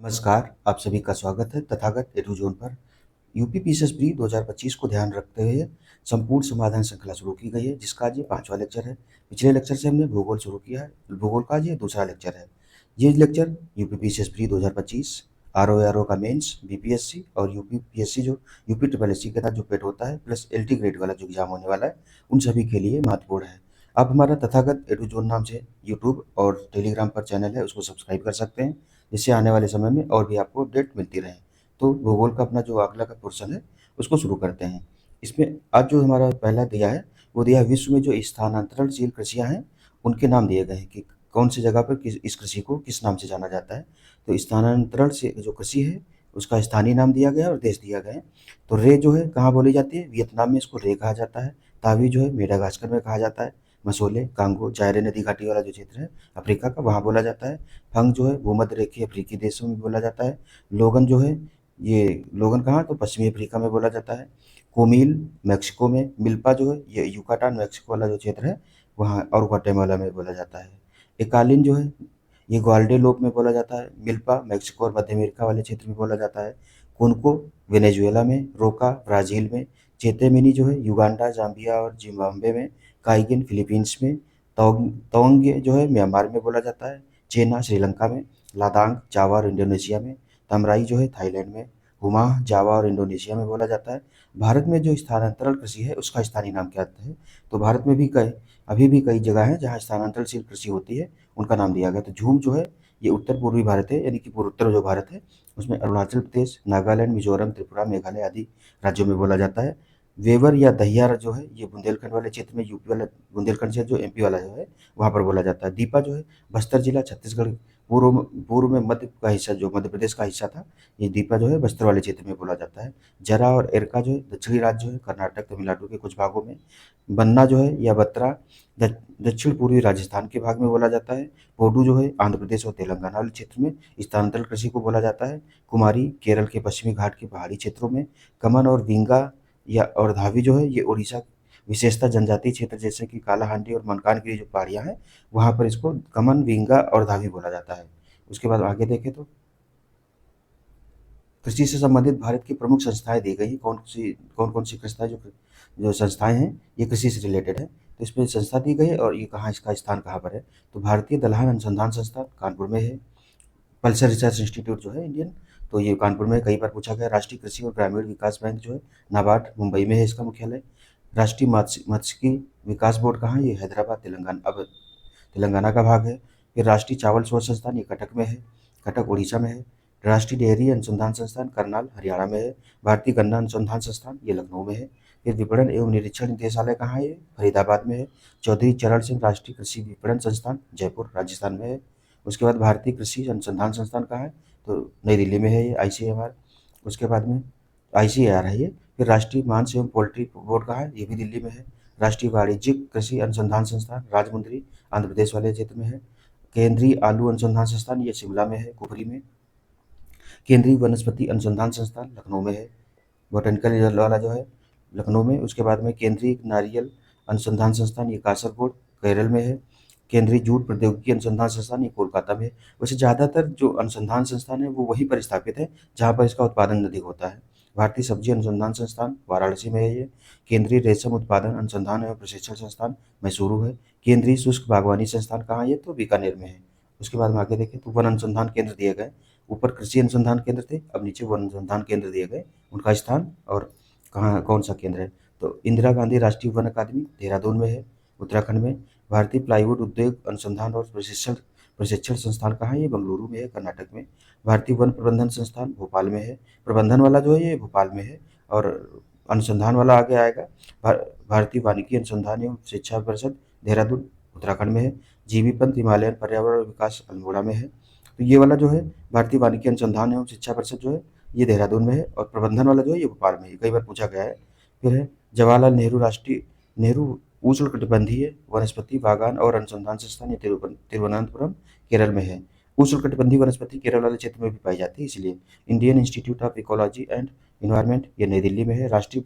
नमस्कार, आप सभी का स्वागत है तथागत एडू जोन पर। यूपी पीसीएस प्री 2025 को ध्यान रखते हुए संपूर्ण समाधान श्रृंखला शुरू की गई है, जिसका आज ये 5वां लेक्चर है। पिछले लेक्चर से हमने भूगोल शुरू किया है, भूगोल का आज ये दूसरा लेक्चर है। ये lecture UP PCS pre 2025, RO का मेंस, बीपीएससी और यूपी पीएससी जो यूपी ट्रिपल एससी के साथ जो पेट होता है प्लस एलटी ग्रेड वाला जो एग्जाम होने वाला है, उन सभी के लिए महत्वपूर्ण है। आप हमारा तथागत एडू जोन नाम से यूट्यूब और टेलीग्राम पर चैनल है, उसको सब्सक्राइब कर सकते हैं, जिससे आने वाले समय में और भी आपको अपडेट मिलती रहे। तो भूगोल का अपना जो अगला का पोर्शन है उसको शुरू करते हैं। इसमें आज जो हमारा पहला दिया है वो दिया है विश्व में जो स्थानांतरणशील कृषियाँ हैं उनके नाम दिए गए हैं कि कौन सी जगह पर किस इस कृषि को किस नाम से जाना जाता है। तो स्थानांतरण से जो कृषि है उसका स्थानीय नाम दिया गया है और देश दिया गया है। तो रे जो है कहाँ बोली जाती है, वियतनाम में इसको रे कहा जाता है। तावी जो है मेडागास्कर में कहा जाता है। मसोले कांगो जायरे नदी घाटी वाला जो क्षेत्र है अफ्रीका का, वहाँ बोला जाता है। फंग जो है भूमध्य रेखीय अफ्रीकी देशों में बोला जाता है। लोगन जो है ये लोगन कहाँ, तो पश्चिमी अफ्रीका में बोला जाता है। कोमील मैक्सिको में। मिल्पा जो है ये युकाटान मैक्सिको वाला जो क्षेत्र है वहाँ और ग्वाटेमाला में बोला जाता है। एकालिन जो है ये ग्वाल्डेलोप में बोला जाता है। मिल्पा मैक्सिको और मध्य अमेरिका वाले क्षेत्र में बोला जाता है। कुनको वेनेजुएला में। रोका ब्राज़ील में। चेतेमिनी जो है युगांडा जाम्बिया और जिम्बाब्वे में। काइगिन फिलीपींस में। तोंग जो है म्यांमार में बोला जाता है। चेना श्रीलंका में। लादांग जावा और इंडोनेशिया में। तमराई जो है थाईलैंड में। हुमा जावा और इंडोनेशिया में बोला जाता है। भारत में जो स्थानांतरण कृषि है उसका स्थानीय नाम क्या है, तो भारत में भी अभी भी कई जगह हैं जहाँ स्थानांतरणशील कृषि होती है, उनका नाम दिया गया। तो झूम जो है ये उत्तर पूर्वी भारत है, यानी कि पूर्वोत्तर जो भारत है उसमें अरुणाचल प्रदेश, नागालैंड, मिजोरम, त्रिपुरा, मेघालय आदि राज्यों में बोला जाता है। वेवर या दहिया जो है ये बुंदेलखंड वाले क्षेत्र में, यूपी वाला बुंदेलखंड से जो एमपी वाला जो है वहाँ पर बोला जाता है। दीपा जो है बस्तर जिला छत्तीसगढ़ पूर्व में मध्य का हिस्सा जो मध्य प्रदेश का हिस्सा था, ये दीपा जो है बस्तर वाले क्षेत्र में बोला जाता है। जरा और एरका जो है दक्षिणी राज्य जो है कर्नाटक तमिलनाडु के कुछ भागों में। बन्ना जो है या बत्रा दक्षिण पूर्वी राजस्थान के भाग में बोला जाता है। पोडू जो है आंध्र प्रदेश और तेलंगाना वाले क्षेत्र में स्थानांतरण कृषि को बोला जाता है। कुमारी केरल के पश्चिमी घाट के पहाड़ी क्षेत्रों में। कमन और विंगा या और धावी जो है ये उड़ीसा विशेषता जनजातीय क्षेत्र जैसे कि कालाहांडी और मनकानगिरी जो पहाड़ियाँ हैं वहाँ पर इसको कमन विंगा और धावी बोला जाता है। उसके बाद आगे देखें तो कृषि से संबंधित भारत की प्रमुख संस्थाएं दी गई हैं। कौन कौन सी संस्थाएं जो जो संस्थाएं हैं ये कृषि से रिलेटेड है, तो इसमें संस्था दी गई है और ये कहाँ, इसका स्थान कहाँ पर है। तो भारतीय दलहन अनुसंधान संस्थान कानपुर में है। पल्सर रिसर्च इंस्टीट्यूट जो है इंडियन, तो ये कानपुर में कई बार पूछा गया। राष्ट्रीय कृषि और ग्रामीण विकास बैंक जो है नाबार्ड मुंबई में है इसका मुख्यालय। राष्ट्रीय मत्स्यिकी विकास बोर्ड कहाँ है, ये हैदराबाद तेलंगाना का भाग है। फिर राष्ट्रीय चावल शोध संस्थान ये कटक में है, कटक उड़ीसा में है। राष्ट्रीय डेयरी अनुसंधान संस्थान करनाल हरियाणा में है। भारतीय गन्ना अनुसंधान संस्थान ये लखनऊ में है। फिर विपणन एवं निरीक्षण निदेशालय कहाँ है, ये फरीदाबाद में है। चौधरी चरण सिंह राष्ट्रीय कृषि विपणन संस्थान जयपुर राजस्थान में है। उसके बाद भारतीय कृषि अनुसंधान संस्थान कहाँ है, तो नई दिल्ली में है ये ICAR। उसके बाद में ICAR है ये। फिर राष्ट्रीय मांस एवं पोल्ट्री बोर्ड कहाँ है, ये भी दिल्ली में है। राष्ट्रीय वाणिज्यिक कृषि अनुसंधान संस्थान राजमुंद्री आंध्र प्रदेश वाले क्षेत्र में है। केंद्रीय आलू अनुसंधान संस्थान ये शिमला में है, कुफरी में। केंद्रीय वनस्पति अनुसंधान संस्थान लखनऊ में है, बोटेनिकल वाला जो है लखनऊ में। उसके बाद में केंद्रीय नारियल अनुसंधान संस्थान ये कासरगोड केरल में है। केंद्रीय जूट प्रौद्योगिकी अनुसंधान संस्थान ये कोलकाता में है। वैसे ज़्यादातर जो अनुसंधान संस्थान है वो वहीं पर स्थापित है जहाँ पर इसका उत्पादन अधिक होता है। भारतीय सब्जी अनुसंधान संस्थान वाराणसी में है ये। केंद्रीय रेशम उत्पादन अनुसंधान एवं प्रशिक्षण संस्थान मैसूरू है। केंद्रीय शुष्क बागवानी संस्थान कहाँ है, ये तो बीकानेर में है। उसके बाद में आगे देखें तो वन अनुसंधान केंद्र दिए गए। ऊपर कृषि अनुसंधान केंद्र थे, अब नीचे वन अनुसंधान केंद्र दिए गए, उनका स्थान और कहाँ कौन सा केंद्र है। तो इंदिरा गांधी राष्ट्रीय वन अकादमी देहरादून में है, उत्तराखंड में। भारतीय प्लाईवुड उद्योग अनुसंधान और प्रशिक्षण संस्थान कहाँ है, ये बेंगलुरु में है, कर्नाटक में। भारतीय वन प्रबंधन संस्थान भोपाल में है। प्रबंधन वाला जो है ये भोपाल में है और अनुसंधान वाला आगे आएगा। भारतीय वानिकी अनुसंधान एवं शिक्षा परिषद देहरादून उत्तराखंड में है। जीवी पंत हिमालयन पर्यावरण विकास अल्मोड़ा में है। तो ये वाला जो है भारतीय वानिकी अनुसंधान एवं शिक्षा परिषद जो है ये देहरादून में है और प्रबंधन वाला जो है ये भोपाल में है, कई बार पूछा गया है। फिर है जवाहरलाल नेहरू उष्णकटिबंधीय वनस्पति बागान और अनुसंधान संस्थान ये तिरुवनंतपुरम केरल में है। उष्णकटिबंधीय वनस्पति केरल वाले क्षेत्र में भी पाई जाती है, इसलिए। Indian institute of ecology and environment ये नई दिल्ली में है। राष्ट्रीय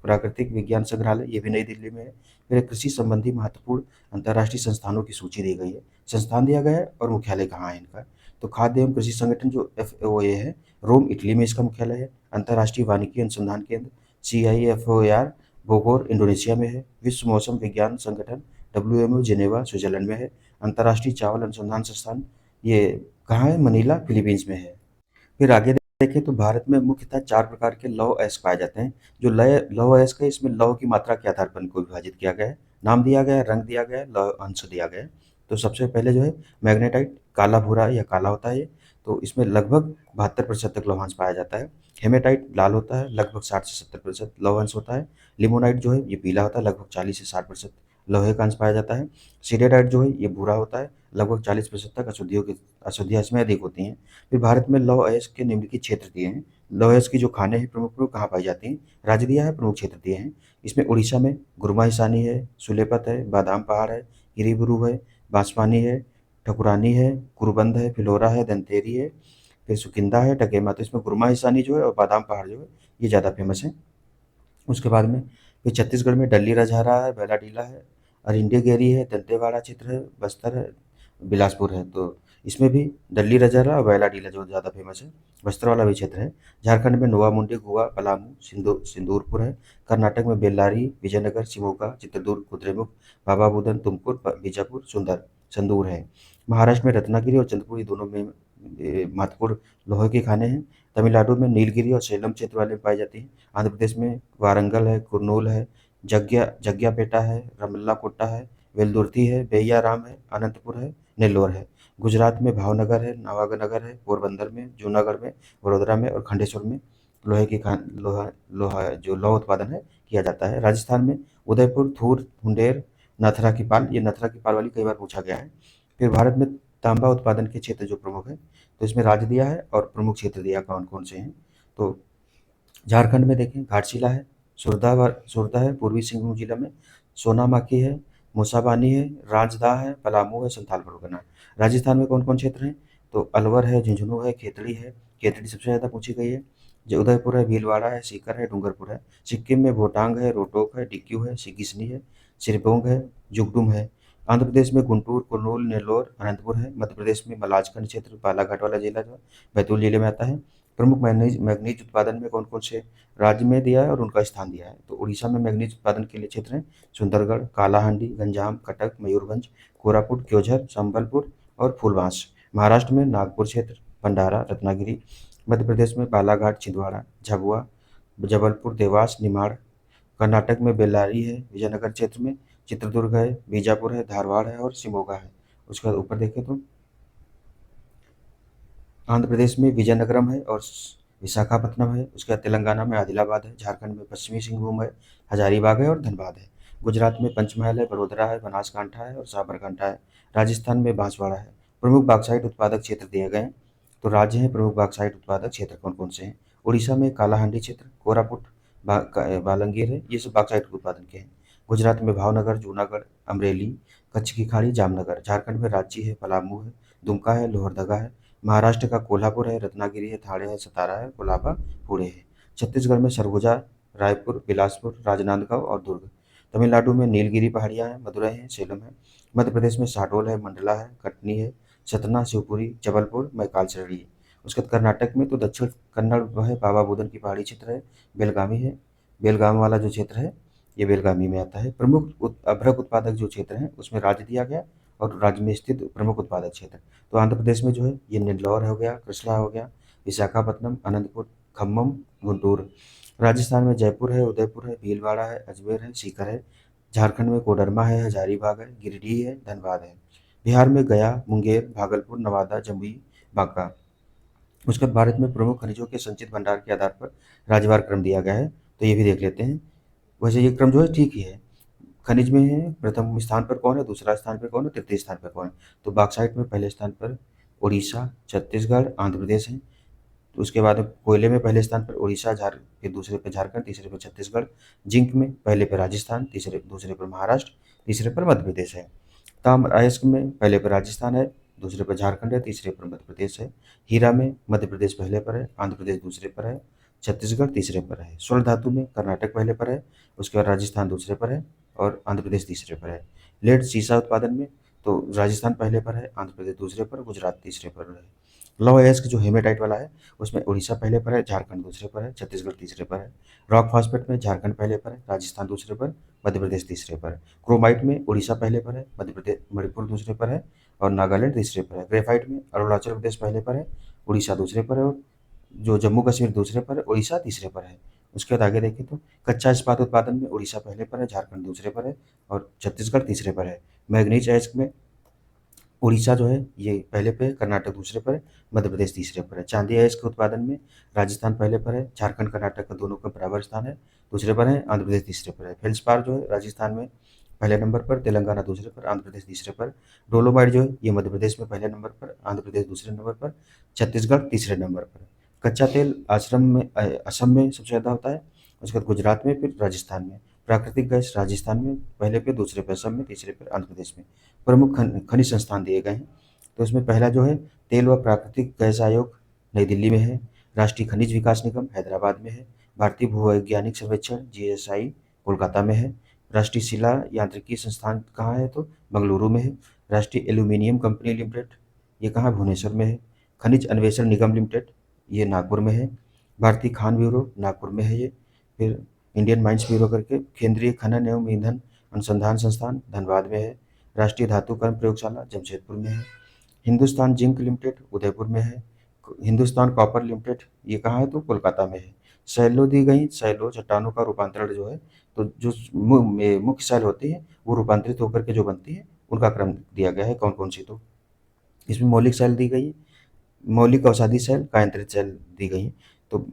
प्राकृतिक विज्ञान संग्रहालय ये भी नई दिल्ली में है। फिर कृषि संबंधी महत्वपूर्ण अंतर्राष्ट्रीय संस्थानों की सूची दी गई है, संस्थान दिया गया है और मुख्यालय कहाँ है इनका। तो खाद्य एवं कृषि संगठन जो FAO है, रोम इटली में इसका मुख्यालय है। अंतर्राष्ट्रीय वानिकी अनुसंधान केंद्र CIFOR बोगोर इंडोनेशिया में है। विश्व मौसम विज्ञान संगठन WMO जिनेवा स्विट्जरलैंड में है। अंतर्राष्ट्रीय चावल अनुसंधान संस्थान ये कहाँ है? मनीला फिलीपींस में है। फिर आगे देखें तो भारत में मुख्यतः 4 प्रकार के लौह अयस्क पाए जाते हैं। जो लौह अयस्क है, इसमें लौह की मात्रा के आधार पर इनको विभाजित किया गया है। नाम दिया गया है, रंग दिया गया है, लौह अंश दिया गया है। तो सबसे पहले जो है मैग्नेटाइट, काला भूरा या काला होता है ये, तो इसमें लगभग 72% तक लौहांश पाया जाता है। हेमेटाइट लाल होता है, लगभग 60 से 70% लौह अंश होता है। लिमोनाइट जो है ये पीला होता है, लगभग 40 से 60% लोहे का अंश पाया जाता है। सिडेराइट जो है ये भूरा होता है, लगभग 40% तक अशुद्धियां इसमें अधिक होती हैं। फिर भारत में लौह अयस्क के निम्नलिखित क्षेत्र दिए हैं। लौह अयस्क की जो खानें हैं प्रमुख प्रमुख कहाँ पाई जाती हैं, राज्य दिया है, प्रमुख क्षेत्र दिए हैं। इसमें उड़ीसा में गुरमा हिसानी है, सुलेपत है, बादाम पहाड़ है, गिरिबुरु है, बांसवानी है, ठकुरानी है, कुरुबंद है, फिलौरा है, दंतेरी है, फिर सुकिंदा है, टकेमा। तो इसमें गुरमा हिसानी जो है और बादाम पहाड़ जो है ये ज़्यादा फेमस है। उसके बाद में फिर छत्तीसगढ़ में डल्ली रजहरा है, बैलाडीला है, अरिंडेगेरी है, दंतेवाड़ा क्षेत्र है, बस्तर है, बिलासपुर है। तो इसमें भी डल्ली रजहरा और बैलाडीला जो ज़्यादा फेमस है। बस्तर वाला भी क्षेत्र है। झारखंड में नोवामुंडी, गोवा, पलामू, सिंदूरपुर है। कर्नाटक में बेल्लारी, विजयनगर, शिमोगा, चित्रदुर्ग, कुद्रेमुख, बाबा बुदन, तुमकुर, बीजापुर, संदूर है। महाराष्ट्र में रत्नागिरी और चंद्रपुर, ये दोनों में महत्वपूर्ण लोहे के खाने हैं। तमिलनाडु में नीलगिरी और सेलम क्षेत्र वाले में पाई जाती है। आंध्र प्रदेश में वारंगल है, कुरनूल है, जग्गियापेटा है, रमल्लाकोटा है, वेलदुर्ती है, बेय्याराम है, अनंतपुर है, नेल्लोर है। गुजरात में भावनगर है, नवानगर है, पोरबंदर में, जूनागढ़ में, वडोदरा में और खंडेश्वर में लोहे की खान लोहा लोहा जो लौह उत्पादन है किया जाता है। राजस्थान में उदयपुर, थूर, मुंडेर, नथरा की पाल, ये नथरा की पाल वाली कई बार पूछा गया है। फिर भारत में तांबा उत्पादन के क्षेत्र जो प्रमुख है, तो इसमें राज्य दिया है और प्रमुख क्षेत्र दिया कौन कौन से हैं। तो झारखंड में देखें घाटशिला है, सुरदा है पूर्वी सिंहभूम जिला में, सोनामाखी है, मूसाबानी है, राजदा है, पलामू है, संथाल परगना। राजस्थान में कौन कौन क्षेत्र हैं, तो अलवर है, झुंझुनू है, खेतड़ी है। खेतड़ी सबसे ज़्यादा पूछी गई है। जो उदयपुर है, भीलवाड़ा है, सीकर है, डूंगरपुर है। सिक्किम में भोटांग है, रोहतक है, डिक्यू है, सिगिसनी है, सिरबोंग है, जुगडुम है। आंध्र प्रदेश में गुंटूर, कुर्नूल, नेल्लोर, अनंतपुर है। मध्य प्रदेश में मलाजखंड क्षेत्र, बालाघाट वाला जिला जो है बैतूल जिले में आता है। प्रमुख मैग्नीज उत्पादन में कौन कौन से राज्य में दिया है और उनका स्थान दिया है, तो उड़ीसा में मैग्नीज उत्पादन के लिए क्षेत्र हैं सुंदरगढ़, कालाहांडी, गंजाम, कटक, मयूरभंज, कोरापुट, क्योंझर, संबलपुर और फूलबांस। महाराष्ट्र में नागपुर क्षेत्र, भंडारा, रत्नागिरी। मध्य प्रदेश में बालाघाट, छिंदवाड़ा, झाबुआ, जबलपुर, देवास, निमाड़। कर्नाटक में बेल्लारी है। विजयनगर क्षेत्र में चित्रदुर्ग है, बीजापुर है, धारवाड़ है और शिमोगा है। उसके बाद ऊपर देखें तो आंध्र प्रदेश में विजयनगरम है और विशाखापत्तनम है। उसके बाद तेलंगाना में आदिलाबाद है। झारखंड में पश्चिमी सिंहभूम है, हजारीबाग है और धनबाद है। गुजरात में पंचमहल है, बड़ोदरा है, बनासकांठा है और साबरकांठा है। राजस्थान में बांसवाड़ा है। प्रमुख बॉक्साइट उत्पादक क्षेत्र दिए गए हैं। तो राज्य हैं प्रमुख बॉक्साइट उत्पादक क्षेत्र कौन कौन से हैं। उड़ीसा में कालाहांडी क्षेत्र, कोरापुट, बालंगीर है, ये सब बॉक्साइट उत्पादन के हैं। गुजरात में भावनगर, जूनागढ़, अमरेली, कच्छ की खाड़ी, जामनगर। झारखंड में रांची है, पलामू है, दुमका है, लोहरदगा है। महाराष्ट्र का कोल्हापुर है, रत्नागिरी है, थाने है, सतारा है, कोलाबा, पुणे है। छत्तीसगढ़ में सरगुजा, रायपुर, बिलासपुर, राजनांदगांव और दुर्ग। तमिलनाडु में नीलगिरी पहाड़ियाँ हैं, मदुरई है, सेलम है। मध्य प्रदेश में शहडोल है, मंडला है, कटनी है, सतना, शिवपुरी, जबलपुर, मैकालसरड़ी है। उसके बाद कर्नाटक में तो दक्षिण कन्नड़ है, बाबा बुदन की पहाड़ी क्षेत्र है, बेलगामी है। बेलगाम वाला जो क्षेत्र है ये बेलगामी में आता है। प्रमुख अभ्रक उत्पादक जो क्षेत्र हैं उसमें राज्य दिया गया और राज्य में स्थित प्रमुख उत्पादक क्षेत्र। तो आंध्र प्रदेश में जो है ये नेल्लौर हो गया, कृष्णा हो गया, विशाखापत्तनम, अनंतपुर, खम्मम, गुंटूर। राजस्थान में जयपुर है, उदयपुर है, भीलवाड़ा है, अजमेर है, सीकर है। झारखंड में कोडरमा है, हजारीबाग है, गिरिडीह है, धनबाद है। बिहार में गया, मुंगेर, भागलपुर, नवादा, जमुई, बांका। उसके बाद भारत में प्रमुख खनिजों के संचित भंडार के आधार पर राज्यवार क्रम दिया गया है, तो ये भी देख लेते हैं। वैसे ये क्रम जो है ठीक ही है। खनिज में है प्रथम स्थान पर कौन है, दूसरा स्थान पर कौन है, तृतीय स्थान पर कौन है। तो बॉक्साइट में पहले स्थान पर उड़ीसा, छत्तीसगढ़, आंध्र प्रदेश है। तो उसके बाद कोयले में पहले स्थान पर उड़ीसा, फिर दूसरे पर झारखंड, तीसरे पर छत्तीसगढ़। जिंक में पहले पर राजस्थान, दूसरे पर महाराष्ट्र, तीसरे पर मध्य प्रदेश है। ताम्र अयस्क में पहले पर राजस्थान है, दूसरे पर झारखंड है, तीसरे पर मध्य प्रदेश है। हीरा में मध्य प्रदेश पहले पर है, आंध्र प्रदेश दूसरे पर है, छत्तीसगढ़ तीसरे पर है। स्वर्ण धातु में कर्नाटक पहले पर है, उसके बाद राजस्थान दूसरे पर है और आंध्र प्रदेश तीसरे पर है। लेड सीसा उत्पादन में तो राजस्थान पहले पर है, आंध्र प्रदेश दूसरे पर, गुजरात तीसरे पर है। लौह अयस्क जो हेमेटाइट वाला है उसमें उड़ीसा पहले पर है, झारखंड दूसरे पर है, छत्तीसगढ़ तीसरे पर है। रॉक फॉस्फेट में झारखंड पहले पर है, राजस्थान दूसरे पर, मध्य प्रदेश तीसरे पर है। क्रोमाइट में उड़ीसा पहले पर है, मध्य प्रदेश मणिपुर दूसरे पर है और नागालैंड तीसरे पर है। ग्रेफाइट में अरुणाचल प्रदेश पहले पर है, उड़ीसा दूसरे पर है और जो जम्मू कश्मीर दूसरे पर है, उड़ीसा तीसरे पर है। उसके बाद आगे देखें तो कच्चा इस्पात उत्पादन में उड़ीसा पहले पर है, झारखंड दूसरे पर है और छत्तीसगढ़ तीसरे पर है। मैग्नीज अयस्क में उड़ीसा जो है ये पहले पे है, कर्नाटक दूसरे पर है, मध्य प्रदेश तीसरे पर है। चांदी अयस्क के उत्पादन में राजस्थान पहले पर है, झारखंड कर्नाटक का दोनों का बराबर स्थान है, दूसरे पर है, आंध्र प्रदेश तीसरे पर है। फेल्सपार जो है राजस्थान में पहले नंबर पर, तेलंगाना दूसरे पर, आंध्र प्रदेश तीसरे पर। डोलोमाइट जो है ये मध्य प्रदेश में पहले नंबर पर, आंध्र प्रदेश दूसरे नंबर पर, छत्तीसगढ़ तीसरे नंबर पर। कच्चा तेल असम में सबसे ज़्यादा होता है, उसके बाद गुजरात में, फिर राजस्थान में। प्राकृतिक गैस राजस्थान में पहले पे, दूसरे पे असम में, तीसरे पे आंध्र प्रदेश में। प्रमुख खनिज संस्थान दिए गए हैं, तो इसमें पहला जो है तेल व प्राकृतिक गैस आयोग नई दिल्ली में है। राष्ट्रीय खनिज विकास निगम हैदराबाद में है। भारतीय भूवैज्ञानिक सर्वेक्षण जीएसआई कोलकाता में है। राष्ट्रीय शिला यांत्रिकी संस्थान कहाँ है, तो बेंगलुरु में है। राष्ट्रीय एल्यूमिनियम कंपनी लिमिटेड ये कहाँ, भुवनेश्वर में है। खनिज अन्वेषण निगम लिमिटेड ये नागपुर में है। भारतीय खान ब्यूरो नागपुर में है ये। फिर इंडियन माइंस ब्यूरो करके केंद्रीय खनन एवं ईंधन अनुसंधान संस्थान धनबाद में है। राष्ट्रीय धातुकर्म प्रयोगशाला जमशेदपुर में है। हिंदुस्तान जिंक लिमिटेड उदयपुर में है। हिंदुस्तान कॉपर लिमिटेड ये कहाँ है, तो कोलकाता में है। शैलो दी गई, शैलो चट्टानों का रूपांतरण जो है, तो जो मुख्य शैल होती है वो रूपांतरित होकर के जो बनती है उनका क्रम दिया गया है कौन कौन सी, तो इसमें मौलिक शैल दी गई है, मौलिक अवसादी शैल, कायांतरित शैल दी गई है। तो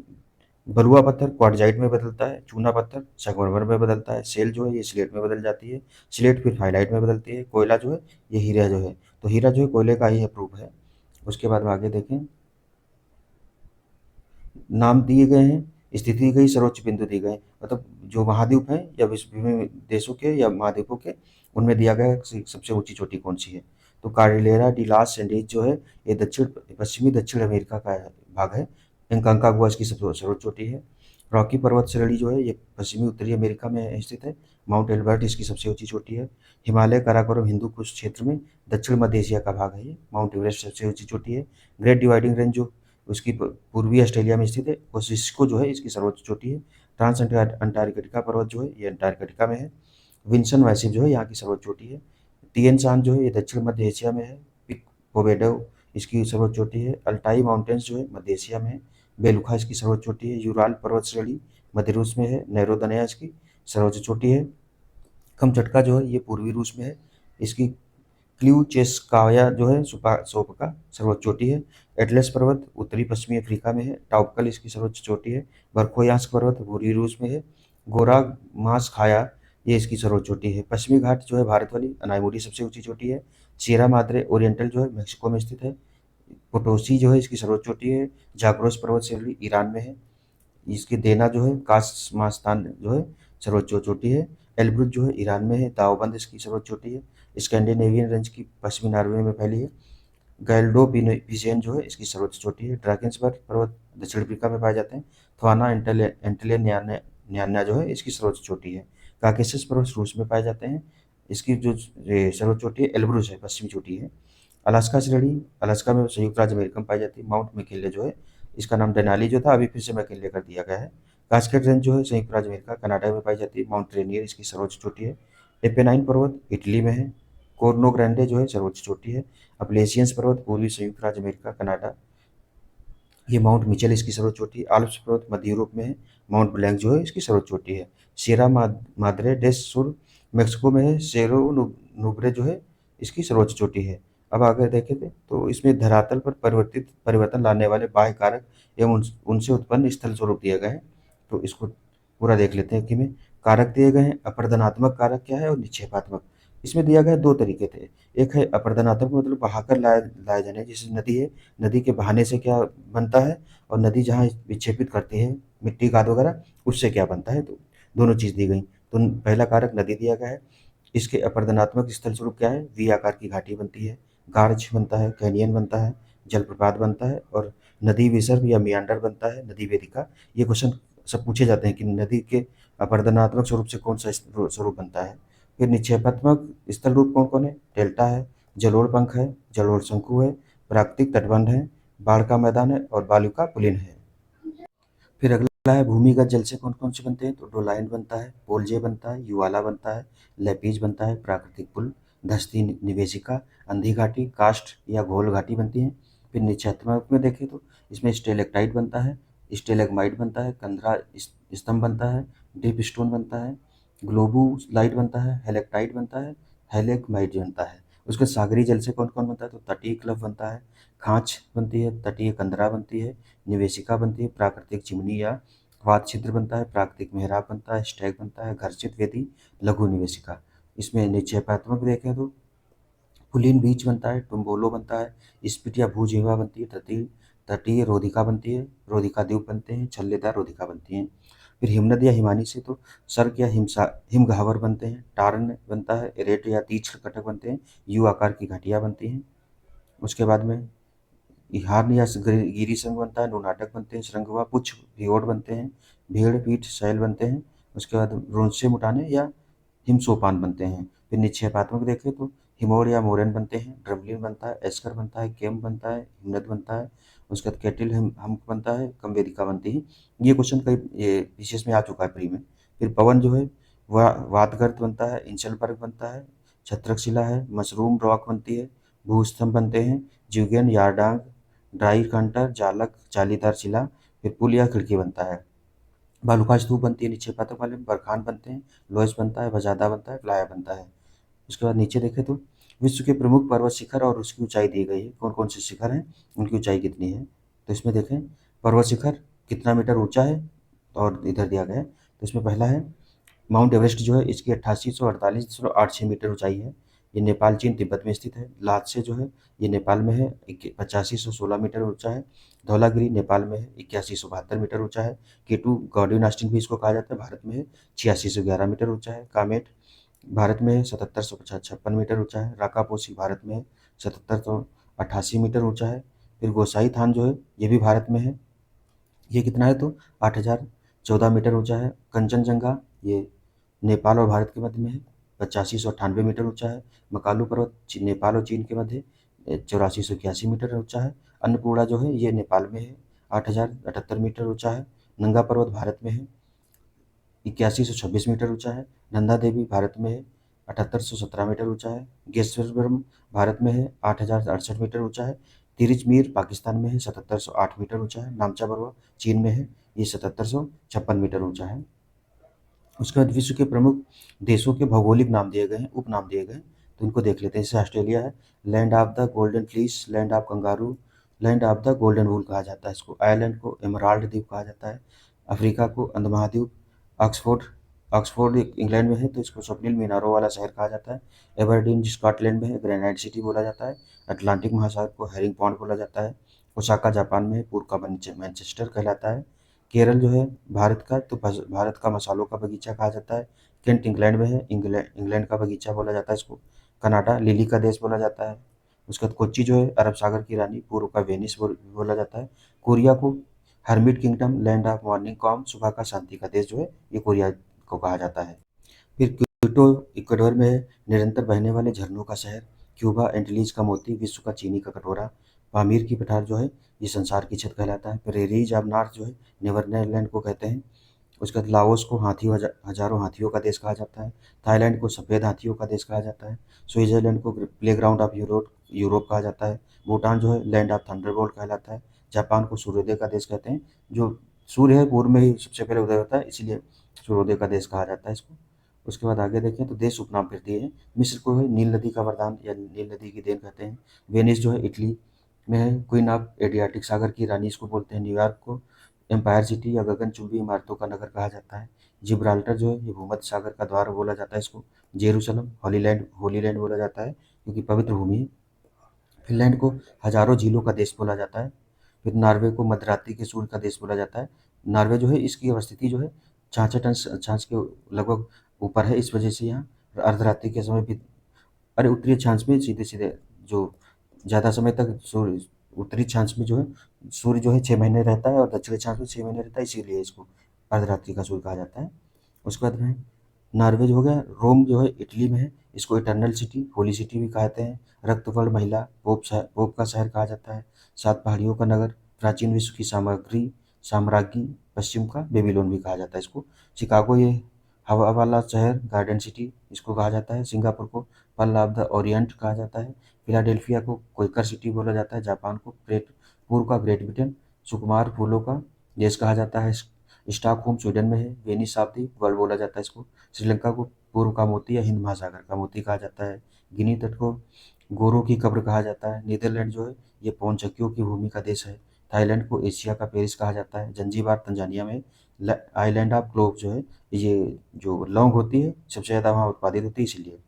बलुआ पत्थर क्वार्टजाइट में बदलता है, चूना पत्थर संगमरमर में बदलता है, सेल जो है ये स्लेट में बदल जाती है, स्लेट फिर हाइलाइट में बदलती है, कोयला जो है ये हीरा जो है, तो हीरा जो है कोयले का ही है प्रूफ है। उसके बाद में आगे देखें, नाम दिए गए हैं, स्थिति दी गई, सर्वोच्च बिंदु दिए गए, मतलब जो महाद्वीप हैं या विश्व विभिन्न देशों के या महाद्वीपों के, उनमें दिया गया है सबसे ऊंची चोटी कौन सी है। तो कार्डिलेरा डी लास एंडीज जो है ये पश्चिमी दक्षिण अमेरिका का भाग है। इंकांकागुआ इसकी सबसे सर्वोच्च चोटी है। रॉकी पर्वत श्रेणी जो है ये पश्चिमी उत्तरी अमेरिका में स्थित है। माउंट एल्बर्ट इसकी सबसे ऊंची चोटी है। हिमालय काराकोरम हिंदू कुश क्षेत्र में दक्षिण मध्य एशिया का भाग है ये। माउंट एवरेस्ट सबसे ऊंची चोटी है। ग्रेट डिवाइडिंग रेंज जो उसकी पूर्वी ऑस्ट्रेलिया में स्थित है, कोसिस्को जो है इसकी सर्वोच्च चोटी है। ट्रांस अंटार्कटिका पर्वत जो है ये अंटार्कटिका में है। विंसन मैसिव जो है यहाँ की सर्वोच्च चोटी है। टिएन शान जो है ये दक्षिण मध्य एशिया में है। पिक पोवेडो इसकी सर्वोच्च चोटी है। अल्टाई माउंटेन्स जो है मध्य एशिया में है। बेलुखा इसकी सर्वोच्च चोटी है। यूराल पर्वत श्रेणी मध्य रूस में है। नैरोदनया इसकी सर्वोच्च चोटी है। कमचटका जो है ये पूर्वी रूस में है। इसकी क्ल्यूचेस्काया जो है सोप का सर्वोच्च चोटी है। एटलस पर्वत उत्तरी पश्चिमी अफ्रीका में है। टाउकल इसकी सर्वोच्च चोटी है। बर्खोयांस्क पर्वत पूर्वी रूस में है। गोरा मास खाया ये इसकी सर्वोच्च चोटी है। पश्चिमी घाट जो है भारत वाली अनाईमुडी सबसे ऊंची चोटी है। सियरा माद्रे ओरिएंटल जो है मेक्सिको में स्थित है। पोटोसी जो है इसकी सर्वोच्च चोटी है। जाग्रोस पर्वत श्रेणी ईरान में है। इसकी देना जो है कासमास्तान जो है सर्वोच्च चोटी है। एल्ब्रुज जो है ईरान में है। दाओबंद इसकी सर्वोच्च चोटी है। स्कैंडिनेवियन रेंज की पश्चिमी नॉर्वे में फैली है। गैल्डो पिजेन जो है इसकी सर्वोच्च चोटी है। ड्रैकेंसबर्ग पर्वत दक्षिण अफ्रीका में पाए जाते हैं। थवाना एंटले न्याना जो है इसकी सर्वोच्च चोटी है। काकेशस पर्वत रूस में पाए जाते हैं। इसकी जो सर्वोच्च चोटी है एल्ब्रुज है, पश्चिमी चोटी है। अलास्का श्रेणी अलास्का में संयुक्त राज्य अमेरिका में पाई जाती है। माउंट मैकिन्ले जो है इसका नाम डेनाली जो था अभी फिर से मैकिन्ले कर दिया गया है। कास्केड रेंज जो है संयुक्त राज्य अमेरिका कनाडा में पाई जाती है। माउंट रेनियर इसकी सर्वोच्च चोटी है। एपेनाइन पर्वत इटली में है। कोर्नो ग्रैंडे जो है सर्वोच्च चोटी है। अपलेशियंस पर्वत पूर्वी संयुक्त राज्य अमेरिका कनाडा, ये माउंट मिचेल इसकी सर्वोच्च चोटी है। आल्प्स पर्वत मध्य यूरोप में है। माउंट ब्लैंक जो है इसकी सर्वोच्च चोटी है। सियरा माद्रे डेस सुर मेक्सिको में है। सेरो नुब्रे जो है इसकी सर्वोच्च चोटी है। अब आगे देखें तो इसमें धरातल पर परिवर्तन लाने वाले बाह्य कारक एवं उनसे उत्पन्न स्थल स्वरूप दिए गए हैं, तो इसको पूरा देख लेते हैं कि में कारक दिए गए हैं। अपर्दनात्मक कारक क्या है और निक्षेपात्मक। इसमें दिया गया दो तरीके थे। एक है अपर्दनात्मक मतलब बहाकर लाया जाने, जैसे नदी है, नदी के बहाने से क्या बनता है और नदी जहाँ विक्षेपित करती है मिट्टी खाद वगैरह उससे क्या बनता है, तो दोनों चीज़ दी गई। तो पहला कारक नदी दिया गया है। इसके अपर्दनात्मक स्थल स्वरूप क्या है, वी आकार की घाटी बनती है, गार्ज बनता है, कैनियन बनता है, जलप्रपात बनता है और नदी विसर्ग या मियांडर बनता है, नदी वेदिका। ये क्वेश्चन सब पूछे जाते हैं कि नदी के अपर्दनात्मक स्वरूप से कौन सा स्वरूप बनता है। फिर निक्षेपात्मक स्थल रूप कौन कौन है, डेल्टा है, जलोढ़ पंख है, जलोढ़ शंकु है, प्राकृतिक तटबंध है, बाढ़ का मैदान है और बालू का पुलिन है। फिर अगला है भूमिगत जल से कौन-कौन से बनते हैं, तो डोलाइन बनता है, पोलजे बनता है, युवाला बनता है, लेपीज बनता है, प्राकृतिक पुल, धस्ती निवेशिका, अंधी घाटी, कास्ट या घोल घाटी बनती हैं। फिर निश्चयात्मक में देखें तो इसमें स्टेलेक्टाइट बनता है, स्टेलेग्माइट बनता है, कंदरा स्तंभ बनता है, ड्रिप स्टोन बनता है, ग्लोबुलाइट बनता है, हेलेक्टाइट बनता है, हेलेग्माइट बनता है। उसके सागरी जल से कौन-कौन बनता है, तो तटीय क्लव बनता है, खाँच बनती है, तटीय कंदरा बनती है, निवेशिका बनती है, प्राकृतिक चिमनी या वात छिद्र बनता है, प्राकृतिक मेहराब बनता है, स्टैग बनता है, घर्षित वेदी, लघु निवेशिका। इसमें निक्षेपात्मक देखें तो पुलिन बीच बनता है, टुम्बोलो बनता है, स्फिट या भूजिह्वा बनती है, तटीय तटीय रोधिका बनती है, रोधिका द्वीप बनते हैं, छल्लेदार रोधिका बनती हैं। फिर हिमनद या हिमानी से तो सर्क या हिमगह्वर बनते हैं, टार्न बनता है, रेट या तीक्ष्ण कटक बनते हैं, यू आकार की घाटियाँ बनती हैं। उसके बाद में हार्न या गिरिशंख बनता है, नुनाटक बनते हैं, शृंग व पुच्छ भियोट बनते हैं, भेड़ पीठ शैल बनते हैं। उसके बाद रोंसे मुटाने या हिमसोपान बनते हैं। फिर निक्षेपात्मक देखें तो हिमोर या मोरन बनते हैं, ड्रमलिन बनता है, एस्कर बनता है, केम बनता है, हिमनद बनता है। उसके बाद केटिल हम बनता है, कमवेदिका बनती है। ये क्वेश्चन कई ये विशेष में आ चुका है प्री में। फिर पवन जो है वह वातगर्त बनता है, इंसलबर्ग बनता है, छत्रकशिला है, मशरूम रॉक बनती है, भूस्तंभ बनते हैं, ज्यूगेन यारडांग, ड्राई कंटर, जालक, जालीदार शिला, फिर पुल या खिड़की बनता है। बालूका स्तूप बनती है, निक्षेपात्मक वाले में बरखान बनते हैं, लोयस बनता है, वजादा बनता है, प्लाया बनता है। उसके बाद नीचे देखें तो विश्व के प्रमुख पर्वत शिखर और उसकी ऊंचाई दी गई है, कौन कौन से शिखर हैं, उनकी ऊंचाई कितनी है। तो इसमें देखें पर्वत शिखर कितना मीटर ऊंचा है और इधर दिया गया है। तो इसमें पहला है माउंट एवरेस्ट जो है इसकी 8848.86 मीटर ऊंचाई है। ये नेपाल, चीन, तिब्बत में स्थित है। लात्से जो है ये नेपाल में है, 8516 मीटर ऊंचा है। धौलागिरी नेपाल में है, 8172 मीटर ऊंचा है। केटू गॉडविन ऑस्टिन भी इसको कहा जाता है, भारत में है, 8611 मीटर ऊंचा है। कामेट भारत में है, 7756 मीटर ऊंचा है। राकापोसी भारत में है, 7788 मीटर ऊंचा है। फिर गोसाई थान जो है ये भी भारत में है, ये कितना है तो 8014 मीटर ऊंचा है। कंचनजंगा ये नेपाल और भारत के मध्य में है, 8598 मीटर ऊंचा है। मकालू पर्वत नेपाल और चीन के मध्य 8481 मीटर ऊंचा है। अन्नपूर्णा जो है ये नेपाल में है, 8078 मीटर ऊंचा है। नंगा पर्वत भारत में है, 8126 मीटर ऊंचा है। नंदा देवी भारत में है, 7817 मीटर ऊंचा है। गेस्वरम भारत में है, 8068 मीटर ऊंचा है। तिरिचमीर पाकिस्तान में है, 7708 मीटर ऊंचा है। नामचा पर्वत चीन में है, ये 7756 मीटर ऊंचा है। उसके बाद विश्व के प्रमुख देशों के भौगोलिक नाम दिए गए हैं, उपनाम दिए गए हैं, तो इनको देख लेते हैं। जैसे ऑस्ट्रेलिया है, land of the golden fleece, land of kangaroo, land of the golden wool कहा जाता है इसको। आयरलैंड को एमराल्ड द्वीप कहा जाता है। अफ्रीका को अंधमहाद्वीप। ऑक्सफोर्ड ऑक्सफोर्ड इंग्लैंड में है तो इसको स्वप्निल मीनारों वाला शहर कहा जाता है। एबरडीन स्कॉटलैंड में है, ग्रेनाइट सिटी बोला जाता है। अटलांटिक महासागर को हेरिंग पॉन्ड बोला जाता है। ओसाका जापान में है, पूर्व का मैनचेस्टर कहलाता है। केरल जो है भारत का तो भारत का मसालों का बगीचा कहा जाता है। केंट इंग्लैंड में है, इंग्लैंड का बगीचा बोला जाता है इसको। कनाडा लिली का देश बोला जाता है। उसके बाद कोच्चि जो है अरब सागर की रानी, पूर्व का वेनिस बोला जाता है। कोरिया को hermit kingdom, land of morning com, सुबह का शांति का देश जो है ये कोरिया को कहा जाता है। फिर क्योटो इक्वाडोर में है, निरंतर बहने वाले झरनों का शहर। क्यूबा एंटीलीज का मोती, विश्व का चीनी का कटोरा। पामीर की पठार जो है ये संसार की छत कहलाता है। प्रेरीज ऑफ नॉर्थ जो है नेदरलैंड को कहते हैं। उसके बाद लाओस को हजारों हाथियों का देश कहा जाता है। थाईलैंड को सफ़ेद हाथियों का देश कहा जाता है। स्विट्जरलैंड को प्लेग्राउंड ऑफ यूरोप यूरोप कहा जाता है। भूटान जो है लैंड ऑफ थंडरबोल्ट कहलाता है। जापान को सूर्योदय का देश कहते हैं, जो सूर्य है पूर्व में ही सबसे पहले उदय होता है, इसीलिए सूर्योदय का देश कहा जाता है इसको। उसके बाद आगे देखें तो देश उपनाम फिर दिए हैं। मिस्र को है नील नदी का वरदान या नील नदी की देन कहते हैं। वेनिस जो है इटली में है, क्वीन ऑफ एडियाटिक सागर की रानी इसको बोलते हैं। न्यूयॉर्क को एम्पायर सिटी या गगनचुंबी इमारतों का नगर कहा जाता है। जिब्राल्टर जो है ये भूमध्य सागर का द्वार बोला जाता है इसको। जेरूसलम होली लैंड बोला जाता है क्योंकि पवित्र भूमि है। फिनलैंड को हजारों झीलों का देश बोला जाता है। फिर नॉर्वे को मध्यरात्रि के सूर्य का देश बोला जाता है। नॉर्वे जो है इसकी अवस्थिति जो है 66 छाछ के लगभग ऊपर है, इस वजह से यहाँ अर्धरात्रि के समय भी उत्तरी अक्षांश में सीधे सीधे जो ज़्यादा समय तक सूर्य उत्तरी अक्षांश में जो है सूर्य जो है 6 महीने रहता है और दक्षिणी अक्षांश में 6 महीने रहता है, इसीलिए इसको अर्धरात्रि का सूर्य कहा जाता है। उसके बाद में नॉर्वे जो हो गया। रोम जो है इटली में है, इसको इटर्नल सिटी, होली सिटी भी कहते हैं। रक्तवर्ण महिला, पोप का शहर कहा जाता है। सात पहाड़ियों का नगर, प्राचीन विश्व की साम्राज्ञी, पश्चिम का बेबीलोन भी कहा जाता है इसको। शिकागो ये हवा वाला शहर, गार्डन सिटी इसको कहा जाता है। सिंगापुर को पर्ल ऑफ द ओरिएंट कहा जाता है। फिलाडेल्फिया को क्वेकर सिटी बोला जाता है। जापान को पूर्व का ग्रेट ब्रिटेन, सुकुमार फूलों का देश कहा जाता है। स्टॉकहोम स्वीडन में है। वेनिस ऑफ द वर्ल्ड बोला जाता है इसको। श्रीलंका को पूर्व का मोती या हिंद महासागर का मोती कहा जाता है। गिनी तट को गोरों की कब्र कहा जाता है। नीदरलैंड जो है ये पौंचकियों की भूमि का देश है। थाईलैंड को एशिया का पेरिस कहा जाता है। जंजीबार तंजानिया में। आइलैंड ऑफ ग्लोब जो है ये जो लौंग होती है सबसे ज़्यादा वहाँ उत्पादित होती है इसलिए।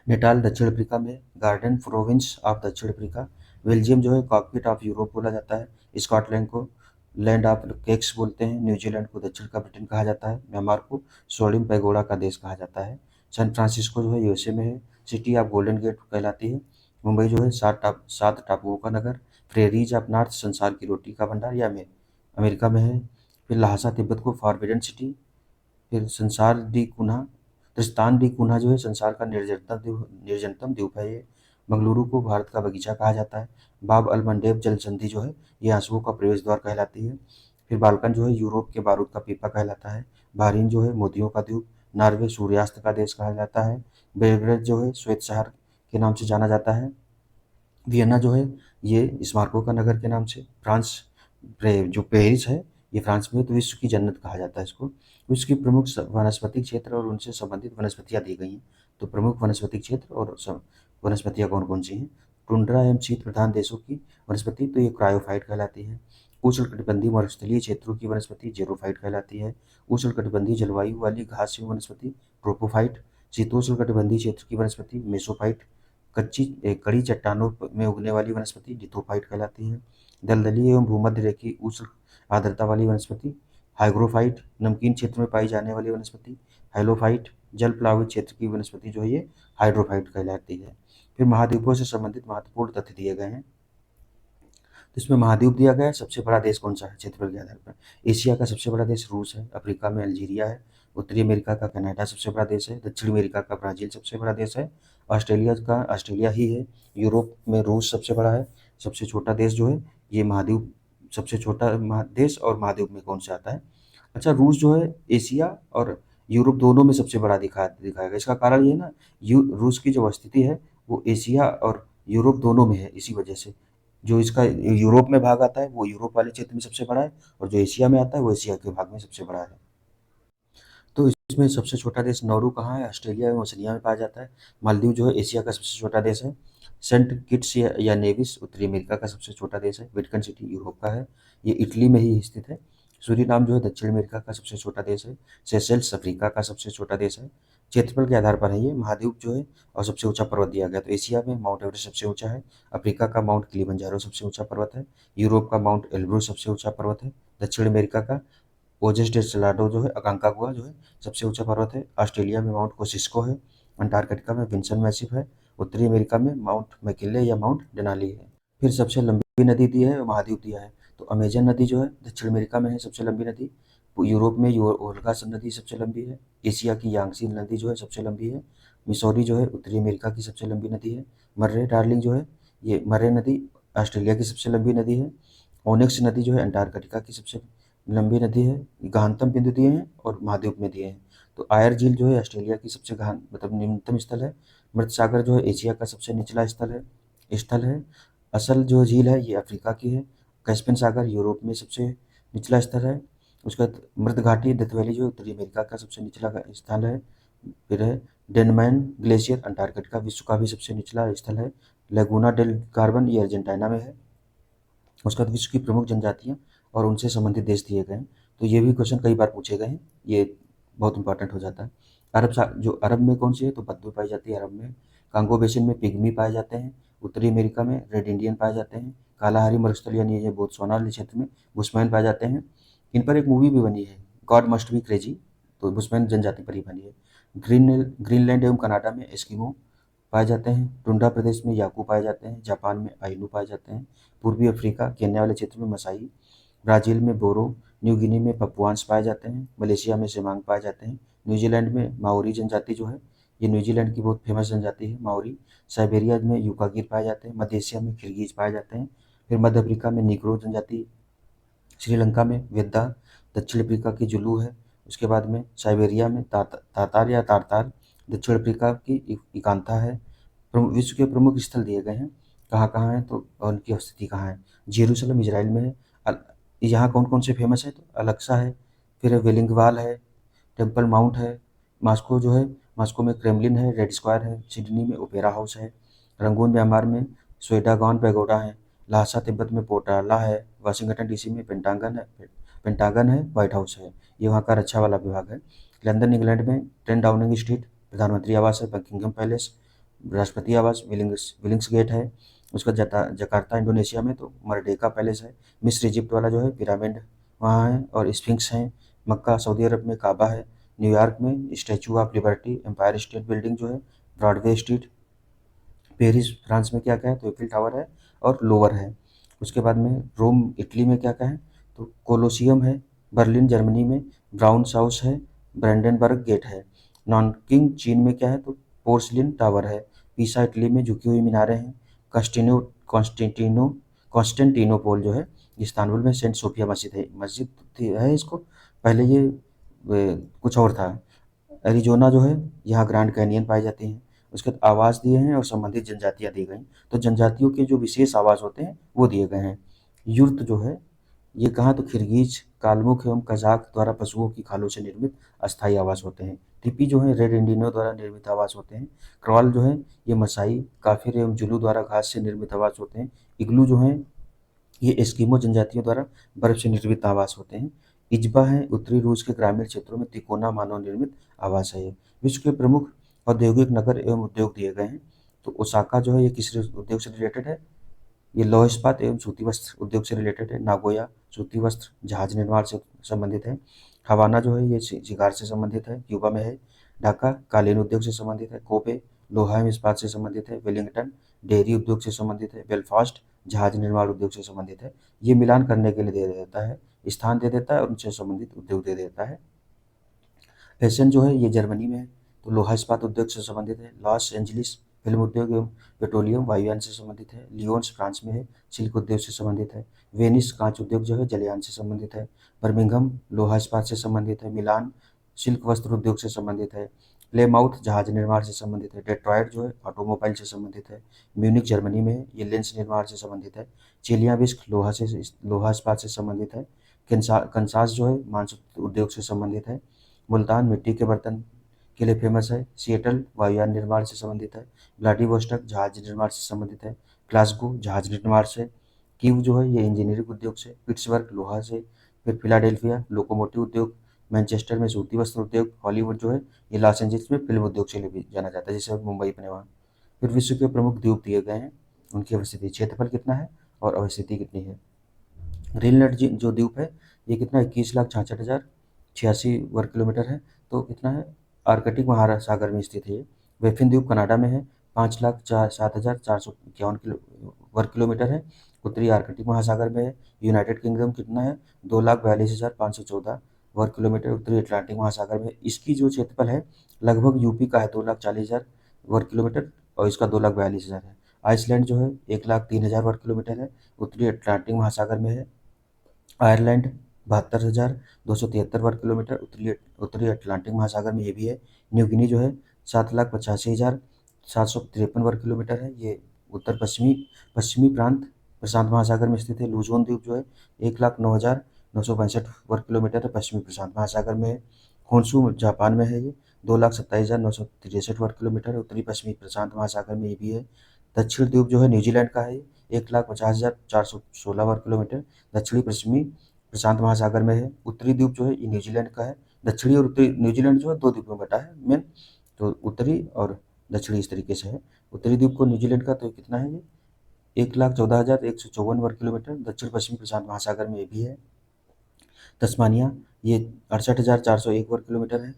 नेटाल दक्षिण अफ्रीका में। गार्डन प्रोविंस ऑफ दक्षिण अफ्रीका। बेल्जियम जो है कॉकपिट ऑफ यूरोप बोला जाता है। स्कॉटलैंड को लैंड ऑफ केक्स बोलते हैं। न्यूजीलैंड को दक्षिण का ब्रिटेन कहा जाता है। म्यांमार को सोडिम पैगोडा का देश कहा जाता है। सैन फ्रांसिस्को जो है यूएसए में है। सिटी ऑफ गोल्डन गेट कहलाती है। मुंबई जो है सात टापुओं का नगर। प्रेरीज ऑफ नॉर्थ संसार की रोटी का भंडार या में अमेरिका में है। फिर लहासा तिब्बत को फॉरबिडन सिटी। फिर संसार D Cunha Tristan D Cunha जो है संसार का निर्जनतम द्वीप है ये। मंगलुरु को भारत का बगीचा कहा जाता है। बाब अल मंडेब जल संधि जो है ये आंसुओं का प्रवेश द्वार कहलाती है। फिर बाल्कन जो है यूरोप के बारूद का पीपा कहलाता है। बहरीन जो है मोतियों का द्वीप। नॉर्वे सूर्यास्त का देश कहा जाता है। बेलग्रेड जो है श्वेत शहर के नाम से जाना जाता है। वियना जो है ये स्मारकों का नगर के नाम से। फ्रांस जो पेरिस है ये फ्रांस में है, तो विश्व की जन्नत कहा जाता है इसको। विश्व की प्रमुख वनस्पति क्षेत्र और उनसे संबंधित वनस्पतियाँ दी गई हैं। तो प्रमुख वनस्पति क्षेत्र और वनस्पतियाँ कौन कौन सी हैं। टुंड्रा एवं शीत प्रधान देशों की वनस्पति तो ये क्रायोफाइट कहलाती है। उष्णकटिबंधीय मरुस्थलीय क्षेत्रों की वनस्पति जेरोफाइट कहलाती है। उष्णकटिबंधीय जलवायु वाली घास एवं वनस्पति ट्रोपोफाइट। शीतोष्णकटिबंधीय क्षेत्र की वनस्पति मेसोफाइट। कड़ी चट्टानों में उगने वाली वनस्पति लिथोफाइट कहलाती है। दलदली एवं भूमध्य रेखीय उष्ण आर्द्रता वाली वनस्पति हाइग्रोफाइट। नमकीन क्षेत्र में पाई जाने वाली वनस्पति हाइलोफाइट। जल प्लावित क्षेत्र की वनस्पति जो है ये हाइड्रोफाइट कहलाती है। फिर महाद्वीपों से संबंधित महत्वपूर्ण तथ्य दिए गए हैं। तो इसमें महाद्वीप दिया गया है। सबसे बड़ा देश कौन सा है क्षेत्रफल के आधार पर। एशिया का सबसे बड़ा देश रूस है। अफ्रीका में अल्जीरिया है। उत्तरी अमेरिका का कनाडा सबसे बड़ा देश है। दक्षिण अमेरिका का ब्राज़ील सबसे बड़ा देश है। ऑस्ट्रेलिया ही है। यूरोप में रूस सबसे बड़ा है। सबसे छोटा देश जो है ये महाद्वीप सबसे छोटा देश और महाद्वीप में कौन सा आता है। अच्छा, रूस जो है एशिया और यूरोप दोनों में सबसे बड़ा दिखाएगा। इसका कारण ये है ना, रूस की जो स्थिति है वो एशिया और यूरोप दोनों में है। इसी वजह से जो इसका यूरोप में भाग आता है वो यूरोप वाले क्षेत्र में सबसे बड़ा है और जो एशिया में आता है वो एशिया के भाग में सबसे बड़ा है। तो इसमें सबसे छोटा देश नौरू कहाँ है। ऑस्ट्रेलिया में ओशनिया में पाया जाता है। मालदीव जो है एशिया का सबसे छोटा देश है। सेंट किट्स या नेविस उत्तरी अमेरिका का सबसे छोटा देश है। वेटिकन सिटी यूरोप का है, ये इटली में ही स्थित है। सूरीनाम जो है दक्षिण अमेरिका का सबसे छोटा देश है। सेशेल्स अफ्रीका का सबसे छोटा देश है। क्षेत्रफल के आधार पर है ये महाद्वीप जो है। और सबसे ऊंचा पर्वत दिया गया तो एशिया में माउंट एवरेस्ट सबसे ऊंचा है। अफ्रीका का माउंट किलिमंजारो सबसे ऊंचा पर्वत है। यूरोप का माउंट एल्ब्रूस सबसे ऊंचा पर्वत है। दक्षिण अमेरिका का ओजेस डे सलाडो जो है अकांकागुआ जो है सबसे ऊंचा पर्वत है। ऑस्ट्रेलिया में माउंट कोसिस्को है। अंटार्कटिका में विंसन मैसिव है। उत्तरी अमेरिका में माउंट मैकिन्ले या माउंट डेनाली है। फिर सबसे लंबी नदी दी है और महाद्वीप दिया है तो अमेजन नदी जो है दक्षिण अमेरिका में है सबसे लंबी नदी। यूरोप में ओल्गा नदी सबसे लंबी है। एशिया की यांगसी नदी जो है सबसे लंबी है। मिसौरी जो है उत्तरी अमेरिका की सबसे लंबी नदी है। मर्रे डार्लिंग जो है ये मर्रे नदी ऑस्ट्रेलिया की सबसे लंबी नदी है। ओनिक्स नदी जो है अंटार्कटिका की सबसे लंबी नदी है। गहनतम बिंदु दिए हैं और महाद्वीप में दिए हैं। तो आयर झील जो है ऑस्ट्रेलिया की सबसे गहन मतलब निम्नतम स्थल है। मृत सागर जो है एशिया का सबसे निचला स्थल है। असल जो झील है ये अफ्रीका की है। कैस्पियन सागर यूरोप में सबसे निचला स्थल है। उसका मृत घाटी डेथ वैली जो है उत्तरी अमेरिका का सबसे निचला स्थल है। फिर है डेनमैन ग्लेशियर अंटार्कटिका विश्व का भी सबसे निचला स्थल है। लेगुना डेल कार्बन ये अर्जेंटीना में है। उसके बाद विश्व की प्रमुख जनजातियाँ और उनसे संबंधित देश दिए गए हैं। तो ये भी क्वेश्चन कई बार पूछे गए हैं, ये बहुत इंपॉर्टेंट हो जाता है। जो अरब में कौन सी है तो बद्दू पाई जाती है अरब में। कांगो बेसिन में पिग्मी पाए जाते हैं। उत्तरी अमेरिका में रेड इंडियन पाए जाते हैं। कालाहारी मरुस्थल यानी ये बोत्सवाना वाले क्षेत्र में बुशमैन पाए जाते हैं। इन पर एक मूवी भी बनी है गॉड मस्ट बी क्रेजी, तो बुशमैन जनजाति पर ही बनी है। ग्रीनलैंड एवं कनाडा में एस्किमो पाए जाते हैं। टुंड्रा प्रदेश में याकू पाए जाते हैं। जापान में आइनू पाए जाते हैं। पूर्वी अफ्रीका केन्या वाले क्षेत्र में मसाई। ब्राज़ील में बोरो। न्यू गिनी में पपुआन्स पाए जाते हैं। मलेशिया में सेमांग पाए जाते हैं। न्यूजीलैंड में माओरी जनजाति जो है ये न्यूजीलैंड की बहुत फेमस जनजाति है माओरी। साइबेरिया में यूकागिर पाए जाते हैं। मध्य एशिया में किर्गिज पाए जाते हैं। फिर मध्य अफ्रीका में निग्रो जनजाति, श्रीलंका में वेद्दा, दक्षिण अफ्रीका की जुलू है। उसके बाद में साइबेरिया में तातार या तारतार, दक्षिण अफ्रीका की इकांता है। विश्व के प्रमुख स्थल दिए गए हैं, कहाँ-कहाँ हैं तो और उनकी स्थिति कहाँ है। जेरूसलम इज़राइल में है। यहाँ कौन-कौन से फेमस है तो अलेक्सा है, फिर वेलिंगवाल है, टेम्पल माउंट है, मॉस्को जो है, मॉस्को में क्रेमलिन है, रेड स्क्वायर है, सिडनी में ओपेरा हाउस है, रंगून म्यांमार में स्वेडागॉन पैगोडा है, ल्हासा तिब्बत में पोर्टला है, वाशिंगटन डीसी में पेंटागन है, व्हाइट हाउस है। ये वहाँ का रक्षा वाला विभाग है। लंदन इंग्लैंड में 10 डाउनिंग स्ट्रीट प्रधानमंत्री आवास है, बकिंगम पैलेस राष्ट्रपति आवास, विलिंग्स गेट है। उसका जकार्ता इंडोनेशिया में तो मर्डेका पैलेस है। मिस्र इजिप्ट वाला जो है पिरामिड वहाँ है और स्फिंक्स हैं। मक्का सऊदी अरब में काबा है। न्यूयॉर्क में Statue of Liberty, Empire State Building जो है, ब्रॉडवे स्ट्रीट। पेरिस फ्रांस में क्या-क्या है तो एफिल टावर है और लोवर है। उसके बाद में रोम इटली में क्या-क्या है तो कोलोसियम है। बर्लिन जर्मनी में ब्राउन्स हाउस है, ब्रैंडेनबर्ग गेट है। नॉनकिंग चीन में क्या है तो पोर्सलिन टावर है। पीसा इटली में झुकी हुई मीनारें हैं। कॉन्स्टेंटिनोपल जो है इस्तांबुल में सेंट सोफिया मस्जिद है। है इसको, पहले ये कुछ और था। एरिज़ोना जो है यहाँ ग्रैंड कैनियन पाए जाते हैं। उसके बाद आवास दिए हैं और संबंधित जनजातियाँ दी गई। तो जनजातियों के जो विशेष आवास होते हैं वो दिए गए हैं। युर्त जो है ये कहाँ तो किर्गिज, कालमुख एवं कज़ाक द्वारा पशुओं की खालों से निर्मित अस्थायी आवास होते हैं। टिपी जो है रेड इंडियनों द्वारा निर्मित आवास होते हैं। क्रॉल जो है ये मसाई, काफिर एवं जुलू द्वारा घास से निर्मित आवास होते हैं। इग्लू जो है ये एस्किमो जनजातियों द्वारा बर्फ से निर्मित आवास होते हैं। इज्बा है उत्तरी रूस के ग्रामीण क्षेत्रों में तिकोना मानव निर्मित आवास है। ये विश्व के प्रमुख औद्योगिक नगर एवं उद्योग दिए गए हैं। तो ओसाका जो है ये किस उद्योग से रिलेटेड है, ये लौह इस्पात एवं सूती वस्त्र उद्योग से रिलेटेड है। नागोया सूती वस्त्र जहाज निर्माण से संबंधित है। हवाना जो है ये शिकार से संबंधित है, क्यूबा में है। ढाका कालीन उद्योग से संबंधित है। कोपे लोहा एवं इस्पात से संबंधित है। वेलिंगटन डेयरी उद्योग से संबंधित है। बेलफास्ट जहाज निर्माण उद्योग से संबंधित है। ये मिलान करने के लिए दे देता है, स्थान दे देता है और उनसे संबंधित उद्योग दे देता है। एशियन जो है ये जर्मनी में है, तो लोहा इस्पात उद्योग से संबंधित है। लॉस एंजलिस फिल्म उद्योग एवं पेट्रोलियम वायुयान से संबंधित है। लियोन्स फ्रांस में है, सिल्क उद्योग से संबंधित है। वेनिस कांच उद्योग जो है जलयान से संबंधित है। बर्मिंघम लोहा इस्पात से संबंधित है। मिलान सिल्क वस्त्र उद्योग से संबंधित है। प्लेमाउथ जहाज निर्माण से संबंधित है। डेट्रॉयट जो है ऑटोमोबाइल से संबंधित है। म्यूनिक जर्मनी में है, ये लेंस निर्माण से संबंधित है। चेलियाबिस्क लोहा इस्पात से संबंधित है। कंसास जो है मांस उद्योग से संबंधित है। मुल्तान मिट्टी के बर्तन के लिए फेमस है। सिएटल वायुयान निर्माण से संबंधित है। व्लादिवोस्टोक जहाज निर्माण से संबंधित है। ग्लासगो जहाज निर्माण से। कीव जो है ये इंजीनियरिंग उद्योग से। पिट्सबर्ग लोहा से। फिर फिलाडेल्फिया लोकोमोटिव उद्योग। मैनचेस्टर में सूती वस्त्र उद्योग। हॉलीवुड जो है ये लॉस एंजल्स में फिल्म उद्योग के लिए भी जाना जाता है, जैसे मुंबई अपने वहाँ। फिर विश्व के प्रमुख द्वीप दिए गए हैं, उनकी अवस्थिति, क्षेत्रफल कितना है और अवस्थिति कितनी है। ग्रीनलैंड जो द्वीप है ये कितना 21,66,086 वर्ग किलोमीटर है, तो कितना है आर्कटिक महासागर में स्थित है ये। वेफिन द्वीप कनाडा में है, 5,07,451 वर्ग किलोमीटर है, उत्तरी आर्कटिक महासागर में है। यूनाइटेड किंगडम कितना है 2,42,514 वर्ग किलोमीटर, उत्तरी अटलांटिक महासागर में। इसकी जो क्षेत्रफल है लगभग यूपी का है 2,40,000 वर्ग किलोमीटर और इसका 2,42,000 है। आइसलैंड जो है 1,03,000 वर्ग किलोमीटर है, उत्तरी अटलांटिक महासागर में है। आयरलैंड 72,273 वर्ग किलोमीटर, उत्तरी अटलांटिक महासागर में ये भी है। न्यू गिनी जो है 7,85,753 वर्ग किलोमीटर है, ये उत्तर पश्चिमी पश्चिमी प्रांत प्रशांत महासागर में स्थित है। लुजोन द्वीप जो है 1,09,965 वर्ग किलोमीटर है, पश्चिमी प्रशांत महासागर में है। होन्शु जापान में है, ये 2,27,963 वर्ग किलोमीटर है, उत्तरी पश्चिमी प्रशांत महासागर में ये भी है। दक्षिण द्वीप जो है न्यूजीलैंड का है, 1,50,416 वर्ग किलोमीटर, दक्षिणी पश्चिमी प्रशांत महासागर में है। उत्तरी द्वीप जो है ये न्यूजीलैंड का है। दक्षिणी और उत्तरी न्यूजीलैंड जो है 2 द्वीपों में बटा है मेन, तो उत्तरी और दक्षिणी इस तरीके से है। उत्तरी द्वीप को न्यूजीलैंड का तो कितना है ये 1,14,154 वर्ग किलोमीटर, दक्षिण पश्चिमी प्रशांत महासागर में ये भी है। तस्मानिया ये 68,401 वर्ग किलोमीटर है,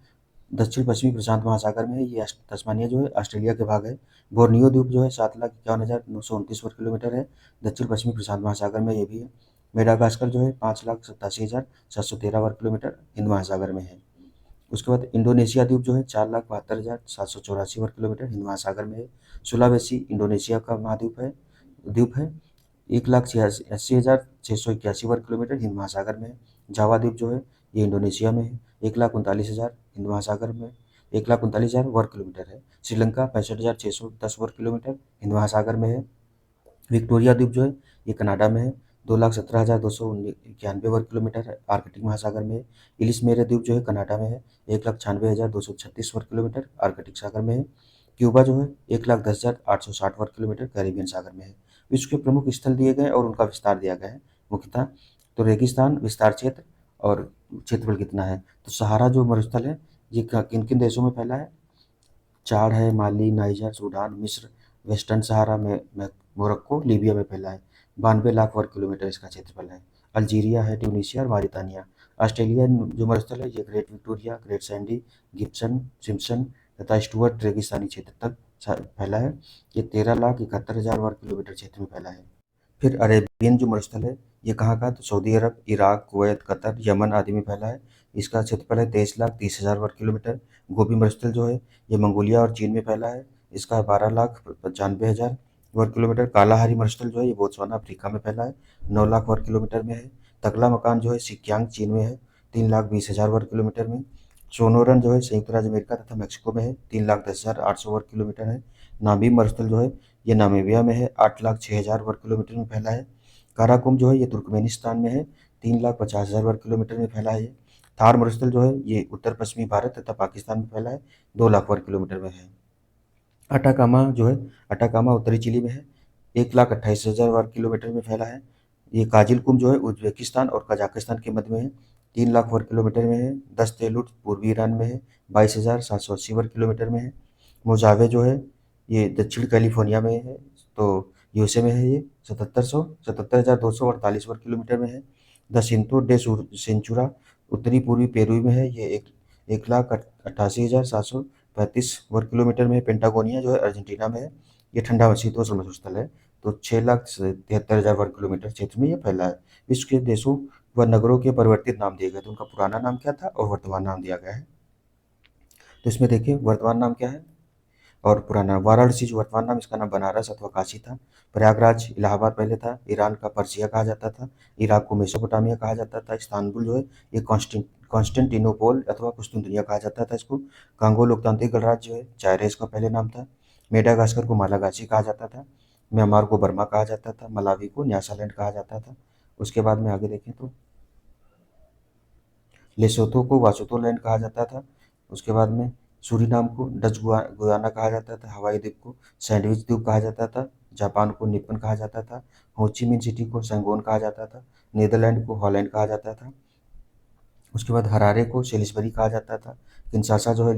दक्षिण पश्चिमी प्रशांत महासागर में है। ये तस्मानिया जो है ऑस्ट्रेलिया के भाग है। बोर्नियो द्वीप जो है 7,51,929 वर्ग किलोमीटर है, दक्षिण पश्चिमी प्रशांत महासागर में ये भी है। मेडागास्कर जो है 5,87,713 वर्ग किलोमीटर हिंद महासागर में है। उसके बाद इंडोनेशिया द्वीप जो है 4,72,784 वर्ग किलोमीटर हिंद महासागर में है। सुलावेसी इंडोनेशिया का महाद्वीप है द्वीप है, 1,86,681 वर्ग किलोमीटर हिंद महासागर में है। जावा द्वीप जो है ये इंडोनेशिया में है, 1,39,000 हिंद महासागर में, 1,39,000 वर्ग किलोमीटर है। श्रीलंका 65,610 वर्ग किलोमीटर हिंद महासागर में है। विक्टोरिया द्वीप जो है ये कनाडा में है, 2,17,291 वर्ग किलोमीटर है, आर्कटिक महासागर में है। इलिस मेरे द्वीप जो है कनाडा में है, 1,96,236 वर्ग किलोमीटर आर्कटिक सागर में है। क्यूबा जो है 1,10,860 वर्ग किलोमीटर कैरिबियन सागर में है। विश्व के प्रमुख स्थल दिए गए और उनका विस्तार दिया गया है मुख्यतः। तो रेगिस्तान विस्तार क्षेत्र और क्षेत्रफल कितना है। तो सहारा जो मरुस्थल है ये किन किन देशों में फैला है। चाड है, माली, नाइजर, सूडान, मिस्र, वेस्टर्न सहारा में मोरक्को, लीबिया में फैला है। 92 लाख वर्ग किलोमीटर इसका क्षेत्रफल है। अल्जीरिया है, ट्यूनीशिया और मारितानिया। ऑस्ट्रेलिया जो मरुस्थल है ये great Victoria, great Sandy, Gibson, Simpson तथा स्टुअर्ट रेगिस्तानी क्षेत्र तक फैला है। ये 13,71,000 वर्ग किलोमीटर क्षेत्र में फैला है। फिर अरेबियन जो मरुस्थल है ये कहाँ का, तो सऊदी अरब, इराक, कुवैत, कतर, यमन आदि में फैला है। इसका क्षेत्रफल है 23,30,000 वर्ग किलोमीटर। गोबी मरुस्थल जो है ये मंगोलिया और चीन में फैला है। इसका 12,95,000 वर्ग किलोमीटर। कालाहारी मरुस्थल जो है ये बोत्सवाना अफ्रीका में फैला है, 9 लाख वर्ग किलोमीटर में है। तगला मकान जो है सिक्यांग चीन में है, 3,20,000 वर्ग किलोमीटर में। सोनोरन जो है संयुक्त राज्य अमेरिका तथा मेक्सिको में है, 3,10,800 वर्ग किलोमीटर है। नामी मरुस्थल जो है ये नामीबिया में है, 8,06,000 वर्ग किलोमीटर में फैला है। काराकोरम जो है ये तुर्कमेनिस्तान में है, 3,50,000 वर्ग किलोमीटर में फैला है। थार मरुस्थल जो है ये उत्तर पश्चिमी भारत तथा पाकिस्तान में फैला है, 2 लाख वर्ग किलोमीटर में है। अटाकामा जो है अटाकामा उत्तरी चिली में है, 1,28,000 वर्ग किलोमीटर में फैला है। ये काजिलकुम जो है उज्बेकिस्तान और कजाकिस्तान के मध्य में है, 3 लाख वर्ग किलोमीटर में है। दस्त तेलुट पूर्वी ईरान में है, 22,780 वर्ग किलोमीटर में है। मोजावे जो है ये दक्षिण कैलिफोर्निया में है, तो यूएसए में है। ये 77,248 वर्ग किलोमीटर में है। द सिंतो डे सेंचुरा उत्तरी पूर्वी पेरू में है, ये 1,88,735 वर्ग किलोमीटर में है। पेंटागोनिया जो है अर्जेंटीना में है, ये ठंडा शीतोष्ण मरुस्थल है, तो 6,73,000 वर्ग किलोमीटर क्षेत्र में ये फैला है। विश्व के देशों व नगरों के परिवर्तित नाम दिए गए, तो उनका पुराना नाम क्या था और वर्तमान नाम दिया गया है। तो इसमें देखिए वर्तमान नाम क्या है और पुराना। वाराणसी जो वर्तमान नाम, इसका नाम बनारस अथवा काशी था। प्रयागराज इलाहाबाद पहले था। ईरान का पर्सिया कहा जाता था। इराक को मेसोपोटामिया कहा जाता था। इस्तांबुल जो है ये कॉन्स्टेंटिनोपोल अथवा कुस्तुनतनिया कहा जाता था इसको। कांगो लोकतांत्रिक गणराज्य जो है चायरे इसका पहले नाम था। मेडागास्कर को मालागासी कहा जाता था। म्यांमार को बर्मा कहा जाता था। मलावी को न्यासालैंड कहा जाता था। उसके बाद में आगे देखें तो लेसोथो को वासोतोलैंड कहा जाता था। उसके बाद में सूरीनाम को डच गुयाना कहा जाता था। हवाई द्वीप को सैंडविच द्वीप कहा जाता था। जापान को निप्पन कहा जाता था। होचिमिन सिटी को सैंगोन कहा जाता था। नीदरलैंड को हॉलैंड कहा जाता था। उसके बाद हरारे को सेलिसबरी कहा जाता था। किंशासा जो है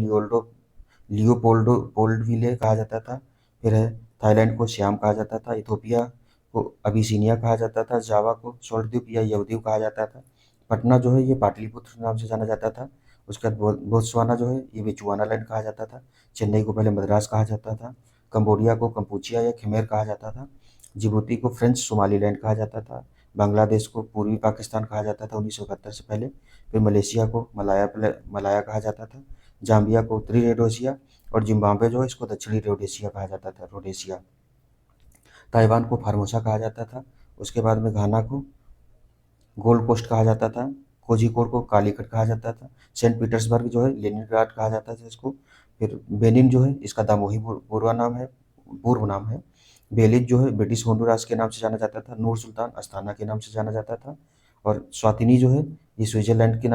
लियोपोल्डो पोल्डविले कहा जाता था। फिर है थाईलैंड को श्याम कहा जाता था। इथोपिया को अबिसिनिया कहा जाता था। जावा को सोल्टद्वीप या यवद्वीप कहा जाता था। पटना जो है ये पाटलिपुत्र नाम से जाना जाता था। उसके बाद बोत्सवाना जो है ये बेचुआनालैंड कहा जाता था। चेन्नई को पहले मद्रास कहा जाता था। कंबोडिया को कंपूचिया या खिमेर कहा जाता था। जिबूती को फ्रेंच सोमालीलैंड कहा जाता था। बांग्लादेश को पूर्वी पाकिस्तान कहा जाता था 1971 से पहले। फिर मलेशिया को मलाया कहा जाता था। जाम्बिया को उत्तरी रोडेशिया और जिम्बाब्वे जो है इसको दक्षिणी रोडेशिया कहा जाता था, रोडेशिया। ताइवान को फार्मोसा कहा जाता था। उसके बाद में घाना को गोल्ड कोस्ट कहा जाता था। कोझिकोड को कालीकट कहा जाता था। सेंट पीटर्सबर्ग जो है लेनिनग्राड कहा जाता था इसको। फिर बेनिन जो है इसका दामोही पूर्व नाम है। बेलिज जो है ब्रिटिश होंडुरास के नाम से जाना जाता था। नूर सुल्तान अस्थाना के नाम से जाना जाता था। और स्वातिनी जो है ये स्वाजीलैंड के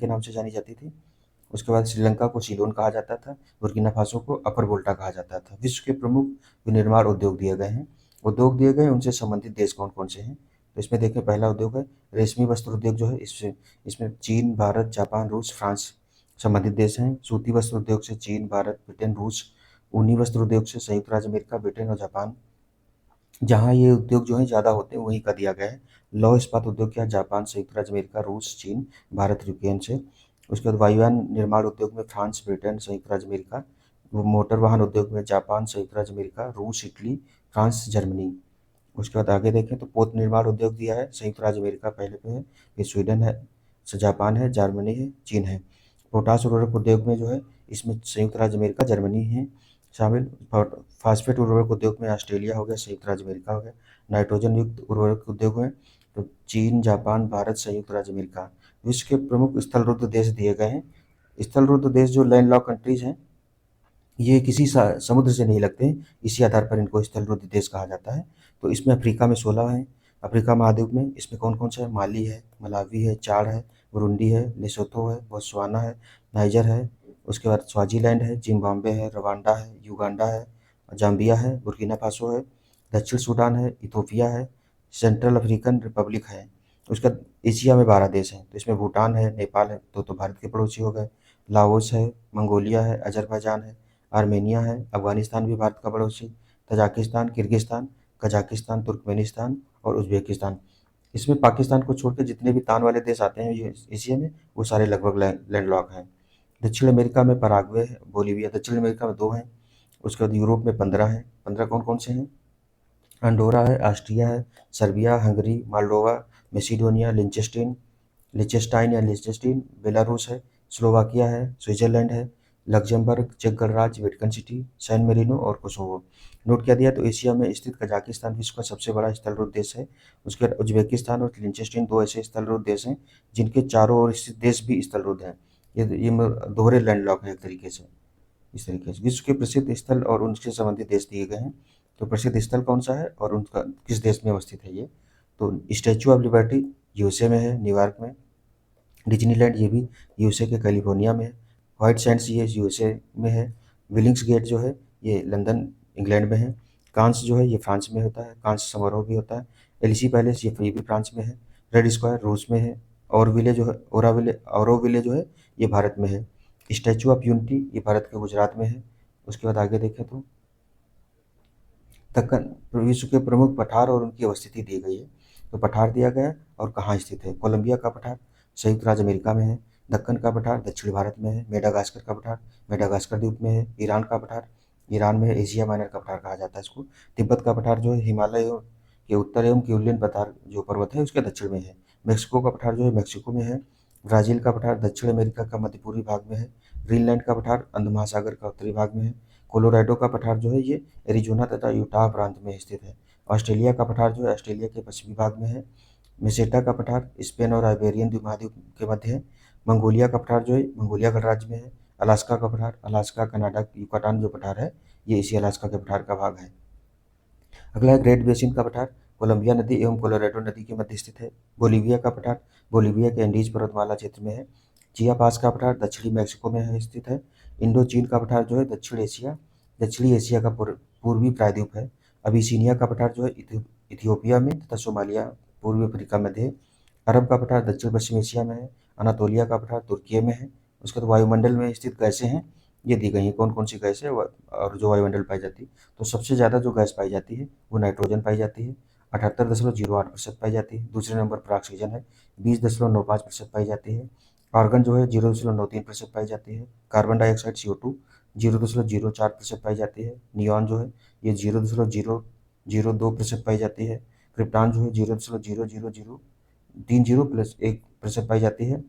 नाम से जानी जाती थी। उसके बाद श्रीलंका को सिलोन कहा जाता था। बुर्किना फासो को अपर वोल्टा कहा जाता था। विश्व के प्रमुख विनिर्माण उद्योग दिए गए हैं। उद्योग दिए गए उनसे संबंधित देश कौन कौन से हैं, तो इसमें देखें पहला उद्योग है रेशमी वस्त्र उद्योग जो है इसमें चीन, भारत, जापान, रूस, फ्रांस संबंधित देश हैं। सूती वस्त्र उद्योग से चीन, भारत, ब्रिटेन, रूस। ऊनी वस्त्र उद्योग से संयुक्त राज्य अमेरिका, ब्रिटेन और जापान। जहाँ ये उद्योग जो है ज़्यादा होते हैं वहीं का दिया गया है। लौह इस्पात उद्योग क्या, जापान, संयुक्त राज्य अमेरिका, रूस, चीन, भारत, यूक्रेन से। उसके बाद वायुयान निर्माण उद्योग में फ्रांस, ब्रिटेन, संयुक्त राज्य अमेरिका। मोटर वाहन उद्योग में जापान, संयुक्त राज्य अमेरिका, रूस, इटली, फ्रांस, जर्मनी। उसके बाद आगे देखें तो पोत निर्माण उद्योग दिया है संयुक्त राज्य अमेरिका पहले पे है, फिर स्वीडन है, जापान है, जर्मनी है, चीन है। पोटाश उर्वरक उद्योग में जो है इसमें संयुक्त राज्य अमेरिका, जर्मनी है। शामिल। फास्फेट उर्वरक उद्योग में ऑस्ट्रेलिया हो गया, संयुक्त राज्य अमेरिका हो गया। नाइट्रोजन युक्त उर्वरक उद्योग में तो चीन, जापान, भारत, संयुक्त राज्य अमेरिका। विश्व के प्रमुख स्थलरुद्ध देश दिए गए हैं। स्थलरुद्ध देश जो लैंड लॉक कंट्रीज हैं, ये किसी समुद्र से नहीं लगते, इसी आधार पर इनको स्थलरुद्ध देश कहा जाता है। तो इसमें अफ्रीका में 16 हैं। अफ्रीका महाद्वीप में इसमें कौन कौन सा है? माली है, मलावी है, चाड है, बुरुंडी है, लेसोथो है, बोत्सवाना है, नाइजर है, उसके बाद स्वाजीलैंड है, जिम्बाब्वे है, रवांडा है, युगांडा है, जाम्बिया है, बुर्किना फासो है, दक्षिण सूडान है, इथोपिया है, सेंट्रल अफ्रीकन रिपब्लिक है। उसका एशिया में 12 देश हैं, तो इसमें भूटान है, नेपाल है, तो भारत के पड़ोसी हो गए। लाओस है, मंगोलिया है, अजरबैजान है, आर्मेनिया है, अफगानिस्तान भी भारत का पड़ोसी, तजाकिस्तान, किर्गिस्तान, कजाकिस्तान, तुर्कमेनिस्तान और उज़्बेकिस्तान। इसमें पाकिस्तान को छोड़ के जितने भी तान वाले देश आते हैं ये एशिया में, वो सारे लगभग लैंडलॉक हैं। दक्षिण अमेरिका में पराग्वे है, बोलीविया। दक्षिण अमेरिका में 2 हैं। उसके बाद यूरोप में 15 हैं। 15 कौन कौन से हैं? अंडोरा है, ऑस्ट्रिया है, सर्बिया, हंगरी, मोल्डोवा, मैसेडोनिया, लिechtenstein या लिechtenstein, बेलारूस है, स्लोवाकिया है, स्विट्जरलैंड है, लक्जमबर्ग, चेक गणराज्य, वेटिकन सिटी, सैन मेरिनो और कोसोवो। नोट क्या दिया? तो एशिया में स्थित कजाकिस्तान विश्व का सबसे बड़ा स्थलरुद्ध देश है। उसके बाद उज्बेकिस्तान और लिechtenstein 2 ऐसे स्थलरुद्ध देश हैं जिनके चारों ओर स्थित देश भी स्थलरुद्ध हैं। ये दोहरे लैंडलॉक है एक तरीके से। इस तरीके से विश्व के प्रसिद्ध स्थल और उनसे संबंधित देश दिए गए हैं। तो प्रसिद्ध स्थल कौन सा है और उनका किस देश में अवस्थित है ये? तो स्टैचू ऑफ लिबर्टी यूएसए में है, न्यूयॉर्क में। डिज्नीलैंड ये भी यूएसए के कैलिफोर्निया में है। व्हाइट सैंड्स ये यूएसए में है। विलिंग्स गेट जो है ये लंदन इंग्लैंड में है। कांस जो है ये फ्रांस में होता है, कांस समारोह भी होता है। एलिसी पैलेस ये भी फ्रांस में है। रेड स्क्वायर रूस में है। ओरविले जो है ओरोविले जो है ये भारत में है। स्टैचू ऑफ यूनिटी ये भारत के गुजरात में है। उसके बाद आगे देखें तो दक्कन विश्व के प्रमुख पठार और उनकी अवस्थिति दी गई है। तो पठार दिया गया है और कहाँ स्थित है। कोलंबिया का पठार संयुक्त राज्य अमेरिका में है। दक्कन का पठार दक्षिण भारत में है। मेडागास्कर का पठार मेडागास्कर द्वीप में है। ईरान का पठार ईरान में है। एशिया माइनर का पठार कहा जाता है इसको। तिब्बत का पठार जो है हिमालय के उत्तर एवं क्यूलियन पठार जो पर्वत है उसके दक्षिण में है। मेक्सिको का पठार जो है मेक्सिको में है। ब्राज़ील का पठार दक्षिण अमेरिका का मध्य पूर्वी भाग में है। ग्रीनलैंड का पठार अंध महासागर का उत्तरी भाग में है। कोलोराडो का पठार जो है ये एरिजोना तथा यूटाह प्रांत में स्थित है। ऑस्ट्रेलिया का पठार जो है ऑस्ट्रेलिया के पश्चिमी भाग में है। मेसेटा का पठार स्पेन और आइबेरियन द्वीपमहाद्वीप के मध्य है। मंगोलिया का पठार जो है मंगोलिया गणराज्य में है। अलास्का का पठार अलास्का कनाडा युकाटान जो पठार है ये इसी अलास्का के पठार का भाग है। अगला है ग्रेट बेसिन का पठार कोलंबिया नदी एवं कोलोराडो नदी के मध्य स्थित है। बोलीविया का पठार बोलीविया के एंडीज पर्वतमाला क्षेत्र में है। चियापास का पठार दक्षिणी मैक्सिको में स्थित है। इंडो चीन का पठार जो है दक्षिणी एशिया का पूर्वी प्रायद्वीप है। अबिसिनिया का पठार जो है इथियोपिया में तथा सोमालिया पूर्वी अफ्रीका में है। अरब का पठार दक्षिण पश्चिम एशिया में है। अनातोलिया का पठार तुर्की में है। उसके बाद वायुमंडल में स्थित गैसें हैं ये दी गई हैं कौन कौन सी गैसें और जो वायुमंडल पाई जाती है। तो सबसे ज़्यादा जो गैस पाई जाती है वो नाइट्रोजन पाई जाती है 78.08% पाई जाती है। दूसरे नंबर पर ऑक्सीजन है 20.95% पाई जाती है। आर्गन जो है 0.93% पाई जाती है। कार्बन डाइऑक्साइड CO2 0.04% पाई जाती है। नियॉन जो है ये 0.002% पाई जाती है। क्रिप्टॉन जो है 0.00030+1% पाई जाती है।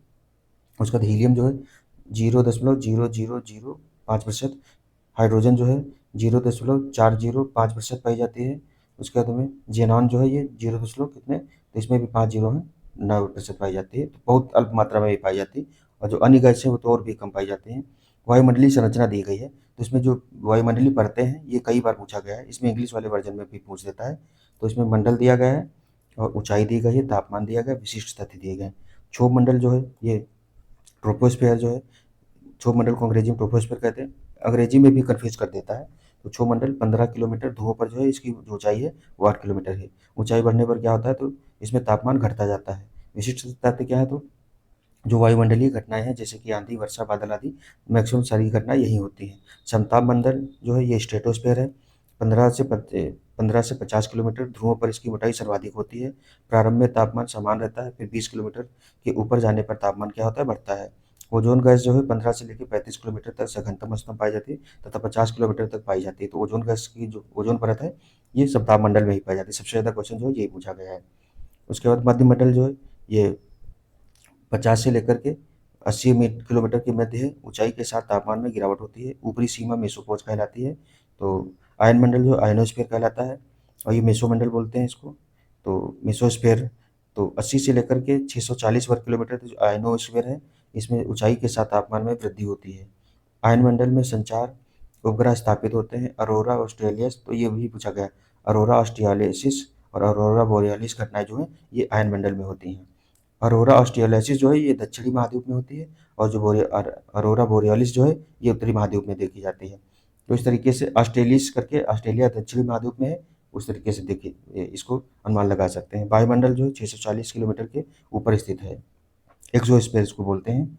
उसके बाद हीलियम जो है 0.0005%। हाइड्रोजन जो है 0.405% पाई जाती है। उसके बाद में जेनॉन जो है ये 0 दशमलव कितने तो इसमें भी 5 जीरो हैं 9% पाई जाती है। तो बहुत अल्प मात्रा में भी पाई जाती है और जो अन्य गैसें वो तो और भी कम पाई जाती हैं। वायुमंडलीय संरचना दी गई है तो इसमें जो वायुमंडलीय परतें हैं ये कई बार पूछा गया है। इसमें इंग्लिश वाले वर्जन में भी पूछ देता है। तो इसमें मंडल दिया गया है और ऊंचाई दी गई है, तापमान दिया गया, विशिष्ट तथ्य दिए गए हैं। क्षोभ मंडल जो है ये ट्रोपोस्फेयर जो है क्षोभ मंडल को अंग्रेजी में ट्रोपोस्फेयर कहते हैं। अंग्रेजी में भी कन्फ्यूज कर देता है। तो क्षोभ मंडल 15 किलोमीटर ध्रुवों पर जो है इसकी जो ऊंचाई है वो 8 किलोमीटर है। ऊंचाई बढ़ने पर क्या होता है तो इसमें तापमान घटता जाता है। विशिष्ट तथ्य क्या है तो जो वायुमंडलीय घटनाएं हैं जैसे कि आंधी वर्षा बादल आदि मैक्सिमम सारी घटनाएं यही होती हैं। समताप मंडल जो है ये स्ट्रेटोस्फेयर है 15 से 50 किलोमीटर ध्रुवों पर इसकी मोटाई सर्वाधिक होती है। प्रारंभ में तापमान समान रहता है फिर 20 किलोमीटर के ऊपर जाने पर तापमान क्या होता है बढ़ता है। ओजोन गैस जो है 15 से लेकर 35 किलोमीटर तक सघनतम स्तंभ पाई जाती है तथा 50 किलोमीटर तक पाई जाती है। तो ओजोन गैस की जो ओजोन परत है ये समताप मंडल में ही पाई जाती है। सबसे ज़्यादा क्वेश्चन जो है यही पूछा गया है। उसके बाद मध्य मंडल जो है ये 50 से लेकर के 80 किलोमीटर की मध्य है। ऊंचाई के साथ तापमान में गिरावट होती है। ऊपरी सीमा मेसोपोज कहलाती है। तो आयनमंडल जो आयनोस्फीयर कहलाता है, और ये मेसोमंडल बोलते हैं इसको। तो मेसोस्फीयर तो 80 से लेकर के 640 वर्ग किलोमीटर तक जो आयनोस्फीयर है, इसमें ऊंचाई के साथ तापमान में वृद्धि होती है। आयनमंडल में संचार उपग्रह स्थापित होते हैं। अरोरा ऑस्ट्रेलियस, तो ये भी पूछा गया। अरोरा ऑस्ट्रेलियासिस और अरोरा बोरियालिस घटनाएं जो है ये आयनमंडल में होती हैं। अरोरा ऑस्ट्रेलियासिस जो है ये दक्षिणी महाद्वीप में होती है, और जो अरोरा बोरियालिस जो है ये उत्तरी महाद्वीप में देखी जाती है। तो इस तरीके से ऑस्ट्रेलिस करके ऑस्ट्रेलिया दक्षिणी महाद्वीप में है, उस तरीके से देखिए इसको अनुमान लगा सकते हैं। वायुमंडल जो है 640 किलोमीटर के ऊपर स्थित है। एक्सोस्फीयर इसको बोलते हैं।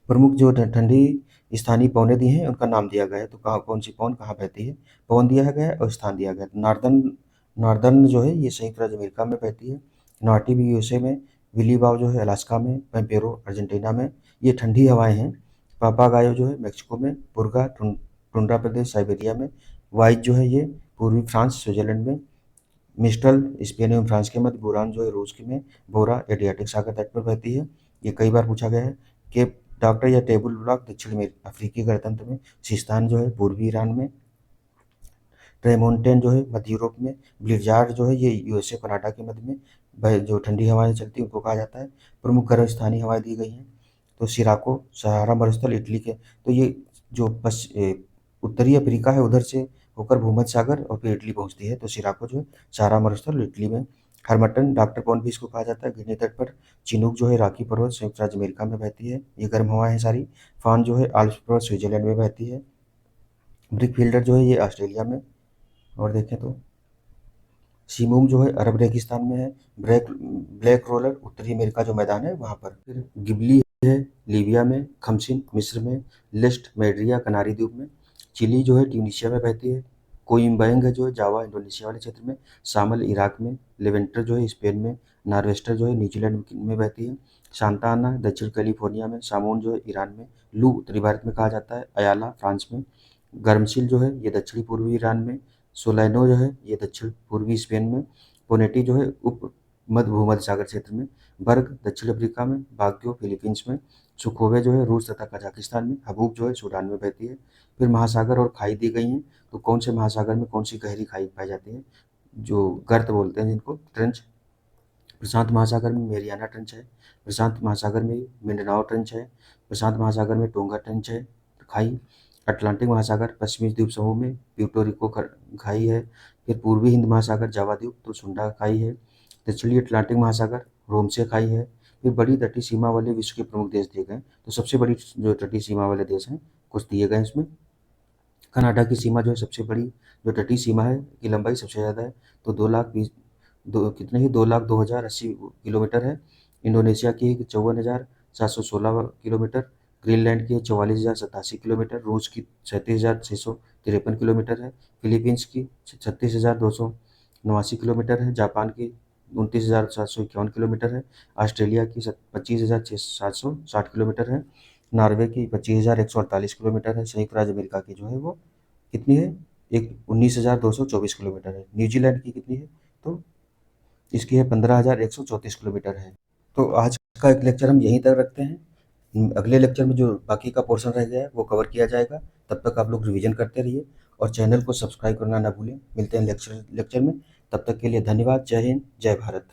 प्रमुख जो ठंडी स्थानीय पवनें दी हैं उनका नाम दिया गया है। तो कहाँ कौन सी पवन कहाँ बहती है, पवन दिया गया है और स्थान दिया गया है। नॉर्दर्न नॉर्दर्न जो है ये संयुक्त राज्य अमेरिका में बहती है। नॉर्टी भी यूएसए में। विलीबाव जो है अलास्का में। पैम्पेरो अर्जेंटीना में। ये ठंडी हवाएं हैं। पापागायो जो है मैक्सिको में। बुर्गा टुंड्रा प्रदेश साइबेरिया में। वाइज जो है ये पूर्वी फ्रांस स्विट्जरलैंड में। मिस्टल स्पेन एवं फ्रांस के मध्य। बुरान जो है रूस के में। बोरा एडियाटिक सागर तट पर बहती है। ये कई बार पूछा गया है। केप डॉक्टर या टेबल ब्लॉक दक्षिण में अफ्रीकी गणतंत्र में। सिस्तान जो है पूर्वी ईरान में। ट्रेमोंटेन जो है मध्य यूरोप में। ब्लिज़ार्ड जो है ये यूएसए कनाडा के मध्य में जो ठंडी हवाएं चलती हैं उनको कहा जाता है। प्रमुख गर्म स्थानीय हवाएं दी गई हैं। तो सिराको सहारा मरुस्थल इटली के, तो ये जो उत्तरी अफ्रीका है उधर से होकर भूमध्य सागर और फिर इटली पहुंचती है। तो सिराको जो है सहारा मरुस्थल इटली में। हरमटन डॉक्टर पवन भी इसको कहा जाता है गिनी तट पर। चिनूक जो है रॉकी पर्वत संयुक्त राज्य अमेरिका में बहती है, ये गर्म हवाएं हैं सारी। फान जो है आल्प्स पर्वत स्विट्जरलैंड में बहती है। ब्रिक फील्डर जो है ये ऑस्ट्रेलिया में। और देखें तो सिमूम जो है अरब रेगिस्तान में है। ब्लैक रोलर उत्तरी अमेरिका जो मैदान है वहाँ पर। फिर गिबली है लीबिया में। खमसिन मिस्र में। लिस्ट मेड्रिया कनारी द्वीप में। चिली जो है ट्यूनीशिया में बहती है। कोइम्बैंग है जो है जावा इंडोनेशिया वाले क्षेत्र में। शामल इराक में। लेवेंटर जो है स्पेन में। नॉर्वेस्टर जो है न्यूजीलैंड में बहती है। सांता आना दक्षिण कैलिफोर्निया में। सामोन जो है ईरान में। लू उत्तरी भारत में कहा जाता है। अयाला फ्रांस में। गर्मशील जो है ये दक्षिणी पूर्वी ईरान में। सोलैनो जो है ये दक्षिण पूर्वी स्पेन में। पोनेटी जो है उप मध्य भूमध्य सागर क्षेत्र में। बर्ग दक्षिण अफ्रीका में। बाग्यो फिलीपींस में। सुखोवे जो है रूस तथा कजाकिस्तान में। हबूब जो है सूडान में बहती है। फिर महासागर और खाई दी गई हैं। तो कौन से महासागर में कौन सी गहरी खाई पाई जाती है, जो गर्त बोलते हैं जिनको, ट्रेंच। प्रशांत महासागर में मेरियाना ट्रेंच है। प्रशांत महासागर में मिंडनाओ ट्रेंच है। प्रशांत महासागर में टोंगा ट्रेंच है खाई। अटलांटिक महासागर पश्चिमी द्वीप समूह में प्यूर्टो रिको खाई है। फिर पूर्वी हिंद महासागर जावा द्वीप तो सुंडा खाई है। दक्षिणी अटलांटिक महासागर रोमसे खाई है। फिर बड़ी तटीय सीमा वाले विश्व के प्रमुख देश दिए गए। तो सबसे बड़ी जो तटीय सीमा वाले देश हैं कुछ दिए गए इसमें। कनाडा की सीमा जो है सबसे बड़ी, जो तटीय सीमा है की लंबाई सबसे ज़्यादा है। तो 2,20,000 कितने ही 2,02,080 किलोमीटर है। इंडोनेशिया की 54,716 किलोमीटर। ग्रीनलैंड की 44,087 किलोमीटर। रूस की 37,653 किलोमीटर है। फिलीपींस की 36,289 किलोमीटर है। जापान की 29,751 किलोमीटर है। ऑस्ट्रेलिया की 25,760 किलोमीटर है। नॉर्वे की 25,148 किलोमीटर है। संयुक्त राज्य अमेरिका की जो है वो कितनी है, एक 19,224 किलोमीटर है। न्यूजीलैंड की कितनी है, तो इसकी है 15,134 किलोमीटर है। तो आज का एक लेक्चर हम यहीं तक रखते हैं। अगले लेक्चर में जो बाकी का पोर्शन रह गया है वो कवर किया जाएगा। तब तक आप लोग रिवीजन करते रहिए और चैनल को सब्सक्राइब करना ना भूलें। मिलते हैं लेक्चर में। तब तक के लिए धन्यवाद। जय हिंद, जय भारत।